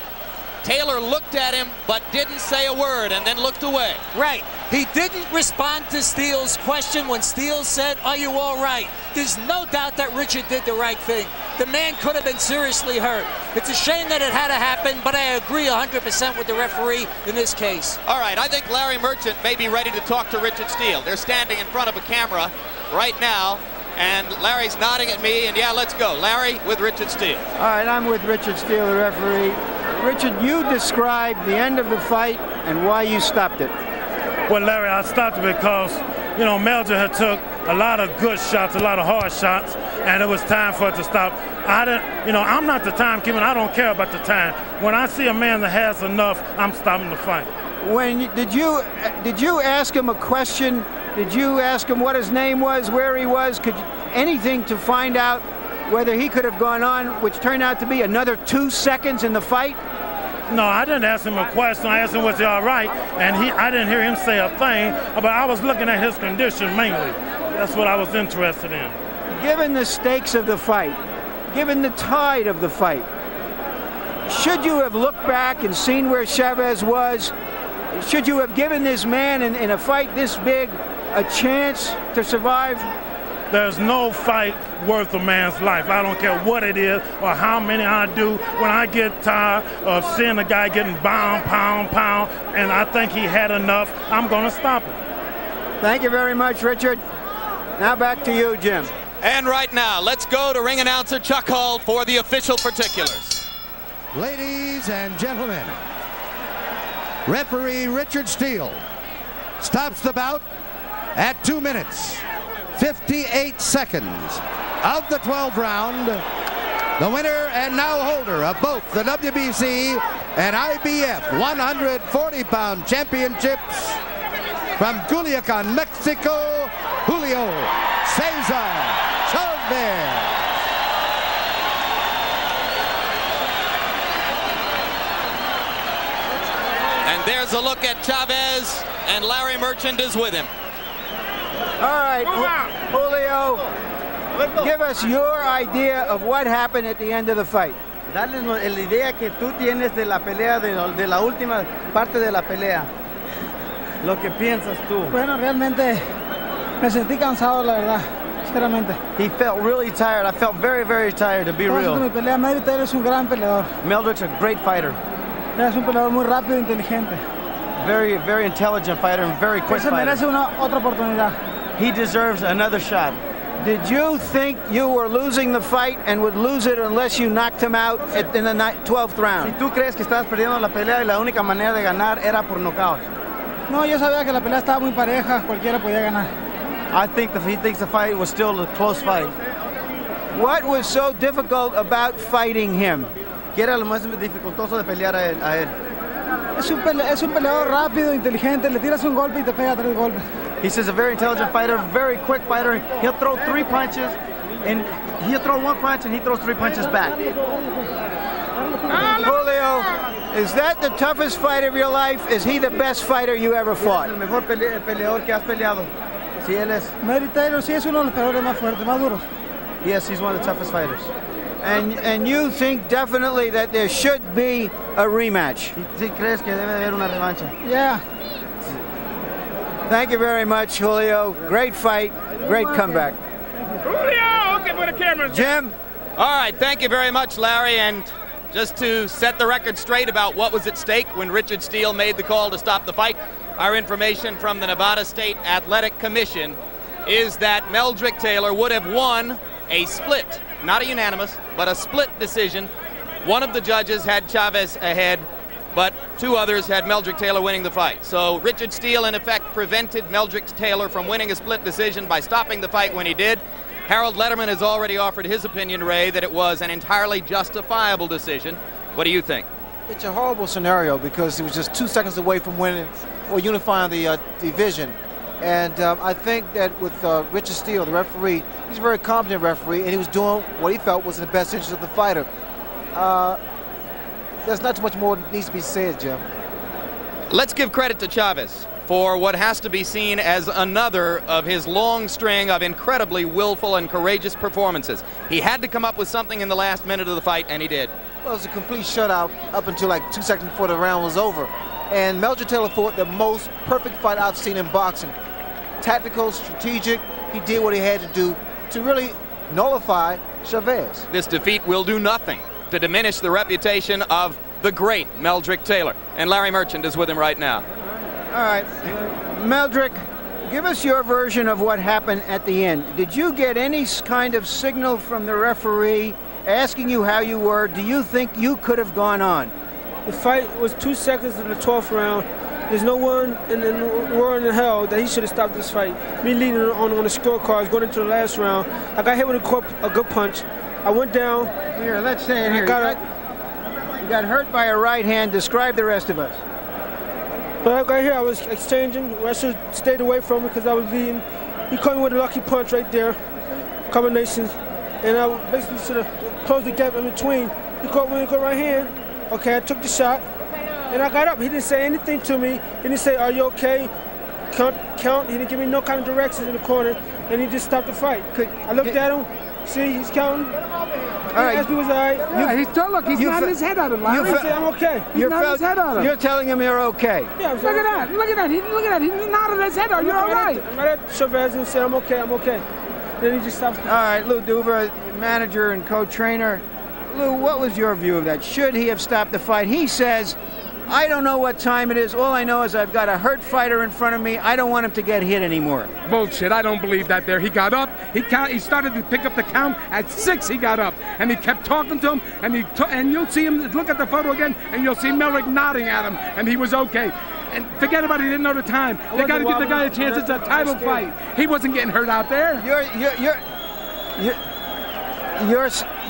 Taylor looked at him but didn't say a word and then looked away. Right. He didn't respond to Steele's question when Steele said, "Are you all right?" There's no doubt that Richard did the right thing. The man could have been seriously hurt. It's a shame that it had to happen, but I agree 100% with the referee in this case. All right, I think Larry Merchant may be ready to talk to Richard Steele. They're standing in front of a camera right now, and Larry's nodding at me, and yeah, let's go. Larry with Richard Steele. All right, I'm with Richard Steele, the referee. Richard, you described the end of the fight and why you stopped it. Well, Larry, I stopped it because, you know, Meldrick had took a lot of good shots, a lot of hard shots, and it was time for it to stop. I'm not the timekeeper. I don't care about the time. When I see a man that has enough, I'm stopping the fight. Did you ask him a question? Did you ask him what his name was, where he was? Anything to find out whether he could have gone on, which turned out to be another 2 seconds in the fight? No, I didn't ask him a question. I asked him, was he all right? And I didn't hear him say a thing, but I was looking at his condition mainly. That's what I was interested in. Given the stakes of the fight, given the tide of the fight, should you have looked back and seen where Chávez was? Should you have given this man in a fight this big a chance to survive? There's no fight worth a man's life. I don't care what it is or how many I do. When I get tired of seeing a guy getting pound, and I think he had enough, I'm going to stop him. Thank you very much, Richard. Now back to you, Jim. And right now, let's go to ring announcer Chuck Hull for the official particulars. Ladies and gentlemen, referee Richard Steele stops the bout at 2 minutes, 58 seconds of the 12th round. The winner and now holder of both the WBC and IBF 140-pound championships from Culiacan, Mexico, Julio Cesar Chávez. And there's a look at Chávez, and Larry Merchant is with him. All right, Julio, give us your idea of what happened at the end of the fight. Darles la idea que tú tienes de la pelea, de la última parte de la pelea. Lo que piensas tú. Bueno, realmente me sentí cansado, la verdad, sinceramente. He felt really tired. I felt very, very tired, to be real. Mi pelea, Meldrick es un gran peleador. Meldrick's a great fighter. Es un peleador muy rápido e inteligente. Very, very intelligent fighter and very quick fighter. Merece otra oportunidad. He deserves another shot. Did you think you were losing the fight and would lose it unless you knocked him out in the 12th round? Si tú crees que estabas perdiendo la pelea y la única manera de ganar era por nocaut. No, yo sabía que la pelea estaba muy pareja, cualquiera podía ganar. I think he thinks the fight was still a close fight. What was so difficult about fighting him? ¿Qué era lo más dificultoso de pelear a él? Es un peleador rápido, inteligente, le tiras un golpe y te pega 3 golpes. He says a very intelligent fighter, very quick fighter. He'll throw 3 punches, and he'll throw 1 punch, and he throws 3 punches back. Julio, is that the toughest fight of your life? Is he the best fighter you ever fought? El mejor peleador que has peleado. Sí, él es. Meldrick Taylor sí es uno de los peleadores más fuertes, más duros. Yes, he's one of the toughest fighters. And you think definitely that there should be a rematch? ¿Sí crees que debe de haber una revancha? Yeah. Thank you very much, Julio. Great fight, great comeback. Julio, okay for the camera. Jim? All right, thank you very much, Larry. And just to set the record straight about what was at stake when Richard Steele made the call to stop the fight, our information from the Nevada State Athletic Commission is that Meldrick Taylor would have won a split, not a unanimous, but a split decision. One of the judges had Chavez ahead, but 2 others had Meldrick Taylor winning the fight. So Richard Steele, in effect, prevented Meldrick Taylor from winning a split decision by stopping the fight when he did. Harold Letterman has already offered his opinion, Ray, that it was an entirely justifiable decision. What do you think? It's a horrible scenario because he was just 2 seconds away from winning or unifying the division. And I think that with Richard Steele, the referee, he's a very competent referee, and he was doing what he felt was in the best interest of the fighter. There's not too much more that needs to be said, Jim. Let's give credit to Chavez for what has to be seen as another of his long string of incredibly willful and courageous performances. He had to come up with something in the last minute of the fight, and he did. Well, it was a complete shutout up until like 2 seconds before the round was over. And Meldrick Taylor fought the most perfect fight I've seen in boxing. Tactical, strategic, he did what he had to do to really nullify Chavez. This defeat will do nothing to diminish the reputation of the great Meldrick Taylor. And Larry Merchant is with him right now. All right, Meldrick, give us your version of what happened at the end. Did you get any kind of signal from the referee asking you how you were? Do you think you could have gone on? The fight was 2 seconds in the 12th round. There's no one in the world in hell that he should have stopped this fight. Me leading on the scorecards going into the last round. I got hit with a good punch. I went down. Here, let's say it here. You got hurt by a right hand. Describe the rest of us. But I got here, I was exchanging. I should have stayed away from it because I was leading. He caught me with a lucky punch right there. Combinations. And I basically should have closed the gap in between. He caught me with a right hand. Okay, I took the shot. And I got up. He didn't say anything to me. He didn't say, "Are you okay?" Count. He didn't give me no kind of directions in the corner. And he just stopped the fight. I looked at him. See, he's counting. All right. He asked me was all right. Yeah, he's still look. He's nodding his head out of line. He said, "I'm okay." He's nodding his head out of. You're telling him you're okay. Yeah, look at that. Look at that. Look at that. He's nodding his head out. You're all right. I'm right at Chavez and said, "I'm okay. I'm okay." Then he just stopped. All right, Lou Duver, manager and co-trainer. Lou, what was your view of that? Should he have stopped the fight? He says, I don't know what time it is. All I know is I've got a hurt fighter in front of me. I don't want him to get hit anymore. Bullshit. I don't believe that there. He got up. He started to pick up the count. At 6, he got up. And he kept talking to him. And you'll see him, look at the photo again, and you'll see Meldrick nodding at him. And he was okay. And forget about it. He didn't know the time. They got to give the guy a chance. It's a title fight. He wasn't getting hurt out there.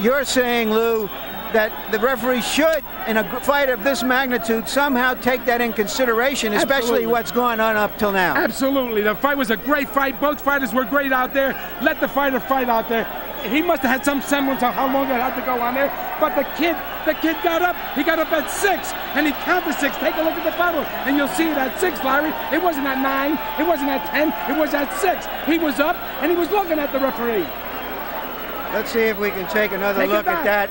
You're saying, Lou, that the referee should, in a fight of this magnitude, somehow take that in consideration, especially Absolutely. What's gone on up till now. Absolutely. The fight was a great fight. Both fighters were great out there. Let the fighter fight out there. He must have had some semblance of how long it had to go on there. But the kid got up. He got up at 6, and he counted 6. Take a look at the photo, and you'll see it at 6, Larry. It wasn't at 9. It wasn't at 10. It was at 6. He was up, and he was looking at the referee. Let's see if we can take another look at that.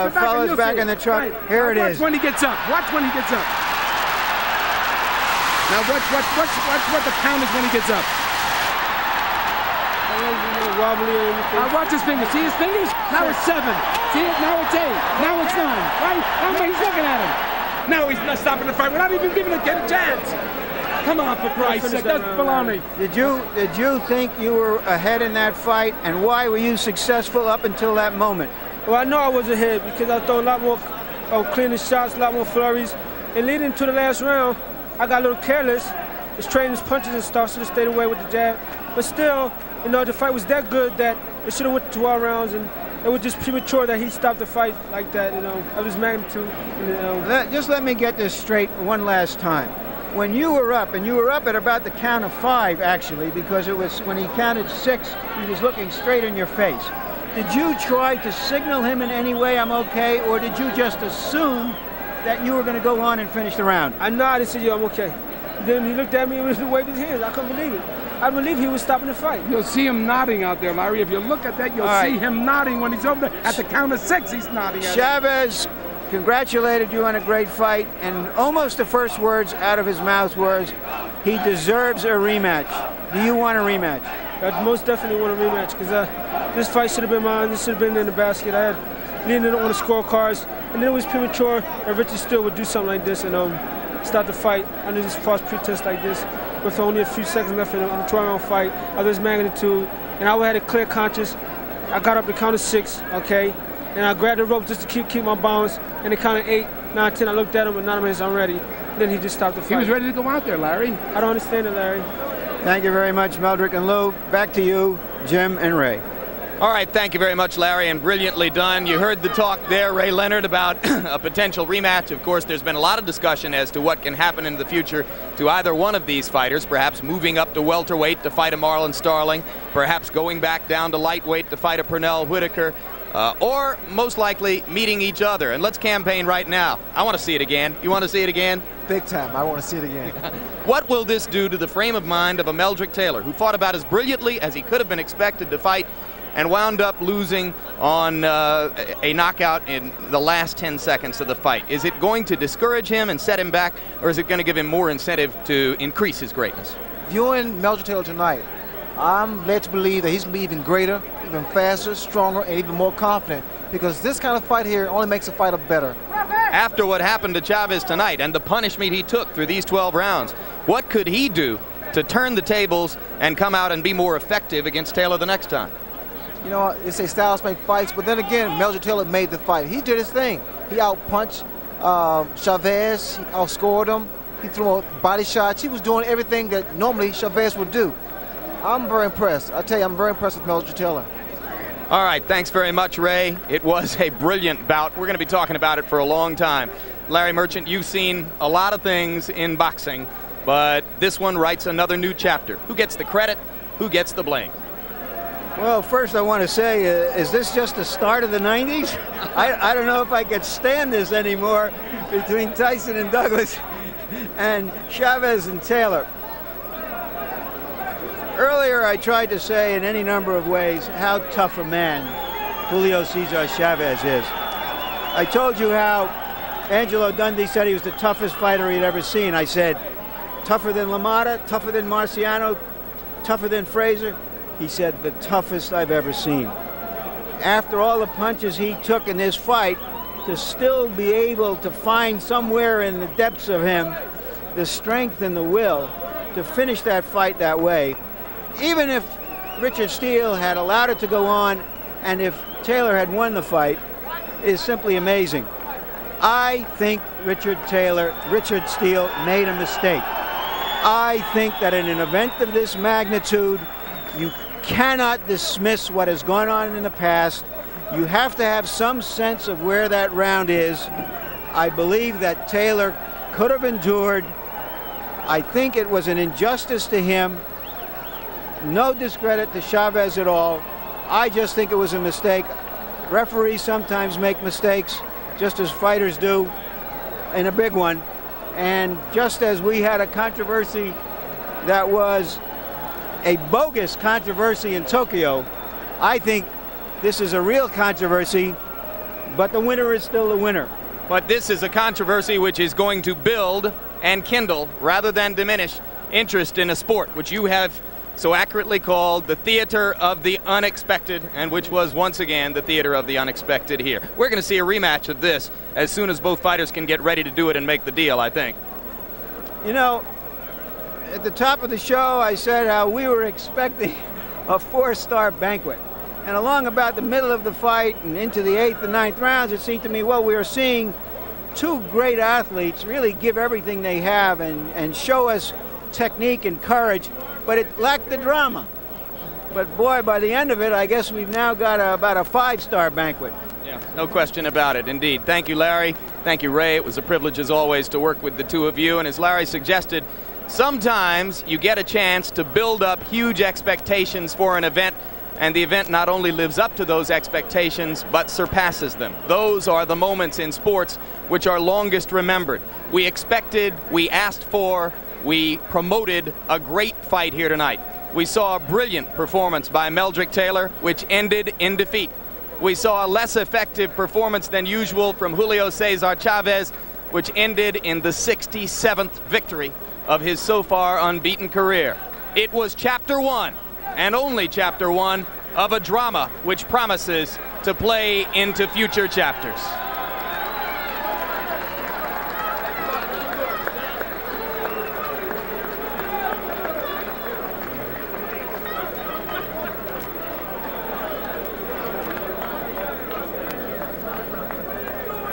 Fellas back in the truck. Right. Here it is. Watch when he gets up. Watch when he gets up. Now watch what the count is when he gets up. Wobbly or anything. Watch his fingers. See his fingers? Now it's 7. See it? Now it's 8. Now it's 9. Right? Now he's looking at him. Now he's not stopping the fight without even giving the kid a chance. Come on, for Christ's sake. That's baloney. Did you think you were ahead in that fight, and why were you successful up until that moment? Well, I know I was ahead because I threw a lot more cleaner shots, a lot more flurries. And leading to the last round, I got a little careless. Was trading his punches and stuff, should have stayed away with the jab. But still, the fight was that good that it should have went to 12 rounds, and it was just premature that he stopped the fight like that, you know, of his magnitude. You know. Just let me get this straight one last time. When you were up, and you were up at about the count of 5, actually, because it was when he counted 6, he was looking straight in your face. Did you try to signal him in any way, I'm okay, or did you just assume that you were going to go on and finish the round? I nodded and said, yo, I'm okay. Then he looked at me and waved his hands. I couldn't believe it. I believe he was stopping the fight. You'll see him nodding out there, Larry. If you look at that, you'll see him nodding when he's over there. At the count of 6, he's nodding at Chavez congratulated you on a great fight, and almost the first words out of his mouth was, he deserves a rematch. Do you want a rematch? I most definitely want a rematch, because this fight should have been mine. This should have been in the basket. I had leaned on the scorecards, and then it was premature that Richard Steele would do something like this and start the fight under this false pretense like this, with only a few seconds left in a 12-round fight of this magnitude. And I had a clear conscience. I got up to count of 6, okay? And I grabbed the rope just to keep my balance. And it counted 8, 9, 10. I looked at him, and 9 minutes, I'm ready. Then he just stopped the fight. He was ready to go out there, Larry. I don't understand it, Larry. Thank you very much, Meldrick and Lou. Back to you, Jim and Ray. All right, thank you very much, Larry, and brilliantly done. You heard the talk there, Ray Leonard, about a potential rematch. Of course, there's been a lot of discussion as to what can happen in the future to either one of these fighters, perhaps moving up to welterweight to fight a Marlon Starling, perhaps going back down to lightweight to fight a Pernell Whitaker, or most likely meeting each other. And let's campaign right now. I want to see it again. You want to see it again? Big time. I want to see it again. What will this do to the frame of mind of a Meldrick Taylor, who fought about as brilliantly as he could have been expected to fight and wound up losing on a knockout in the last 10 seconds of the fight? Is it going to discourage him and set him back, or is it going to give him more incentive to increase his greatness? Viewing Meldrick Taylor tonight, I'm led to believe that he's going to be even greater, even faster, stronger, and even more confident, because this kind of fight here only makes a fighter better. After what happened to Chavez tonight and the punishment he took through these 12 rounds, what could he do to turn the tables and come out and be more effective against Taylor the next time? You know, they say styles make fights, but then again, Meldrick Taylor made the fight. He did his thing. He outpunched Chavez, he outscored him, he threw body shots. He was doing everything that normally Chavez would do. I'm very impressed. I tell you, I'm very impressed with Meldrick Taylor. All right, thanks very much, Ray. It was a brilliant bout. We're going to be talking about it for a long time. Larry Merchant, you've seen a lot of things in boxing, but this one writes another new chapter. Who gets the credit? Who gets the blame? Well, first I want to say, is this just the start of the 90s? I don't know if I could stand this anymore between Tyson and Douglas and Chavez and Taylor. Earlier I tried to say in any number of ways how tough a man Julio Cesar Chavez is. I told you how Angelo Dundee said he was the toughest fighter he'd ever seen. I said, tougher than LaMotta, tougher than Marciano, tougher than Frazier. He said, the toughest I've ever seen. After all the punches he took in this fight, to still be able to find somewhere in the depths of him the strength and the will to finish that fight that way, even if Richard Steele had allowed it to go on and if Taylor had won the fight, is simply amazing. I think Richard Steele made a mistake. I think that in an event of this magnitude, you cannot dismiss what has gone on in the past. You have to have some sense of where that round is. I believe that Taylor could have endured. I think it was an injustice to him. No discredit to Chavez at all. I just think it was a mistake. Referees sometimes make mistakes, just as fighters do, and a big one. And just as we had a controversy that was a bogus controversy in Tokyo, I think this is a real controversy, but the winner is still the winner. But this is a controversy which is going to build and kindle, rather than diminish, interest in a sport which you have so accurately called the theater of the unexpected, and which was once again the theater of the unexpected here. We're going to see a rematch of this as soon as both fighters can get ready to do it and make the deal, I think. You know, at the top of the show, I said how we were expecting a 4-star banquet. And along about the middle of the fight and into the 8th and 9th rounds, it seemed to me, well, we are seeing two great athletes really give everything they have and show us technique and courage, but it lacked the drama. But boy, by the end of it, I guess we've now got about a 5-star banquet. Yeah, no question about it, indeed. Thank you, Larry. Thank you, Ray. It was a privilege, as always, to work with the two of you. And as Larry suggested, sometimes you get a chance to build up huge expectations for an event, and the event not only lives up to those expectations, but surpasses them. Those are the moments in sports which are longest remembered. We expected, we asked for, we promoted a great fight here tonight. We saw a brilliant performance by Meldrick Taylor, which ended in defeat. We saw a less effective performance than usual from Julio Cesar Chavez, which ended in the 67th victory of his so far unbeaten career. It was chapter 1, and only chapter 1, of a drama which promises to play into future chapters.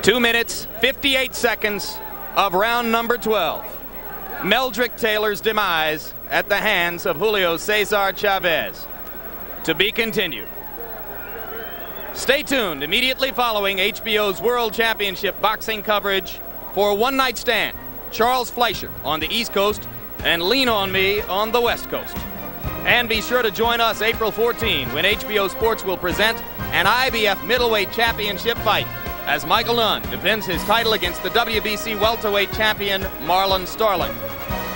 Two minutes, 58 seconds of round number 12. Meldrick Taylor's demise at the hands of Julio Cesar Chavez. To be continued. Stay tuned immediately following HBO's World Championship boxing coverage for One Night Stand, Charles Fleischer on the East Coast and Lean On Me on the West Coast. And be sure to join us April 14 when HBO Sports will present an IBF middleweight championship fight as Michael Nunn defends his title against the WBC welterweight champion Marlon Starling.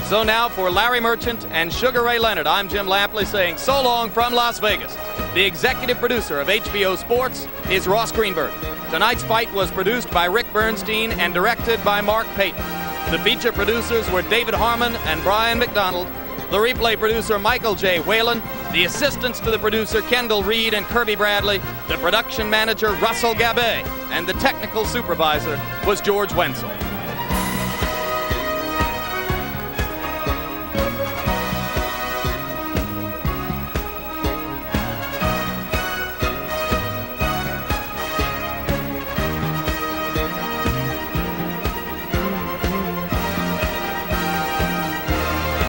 So now for Larry Merchant and Sugar Ray Leonard, I'm Jim Lampley saying so long from Las Vegas. The executive producer of HBO Sports is Ross Greenberg. Tonight's fight was produced by Rick Bernstein and directed by Mark Payton. The feature producers were David Harmon and Brian McDonald. The replay producer, Michael J. Whalen. The assistants to the producer, Kendall Reed and Kirby Bradley. The production manager, Russell Gabay. And the technical supervisor was George Wenzel.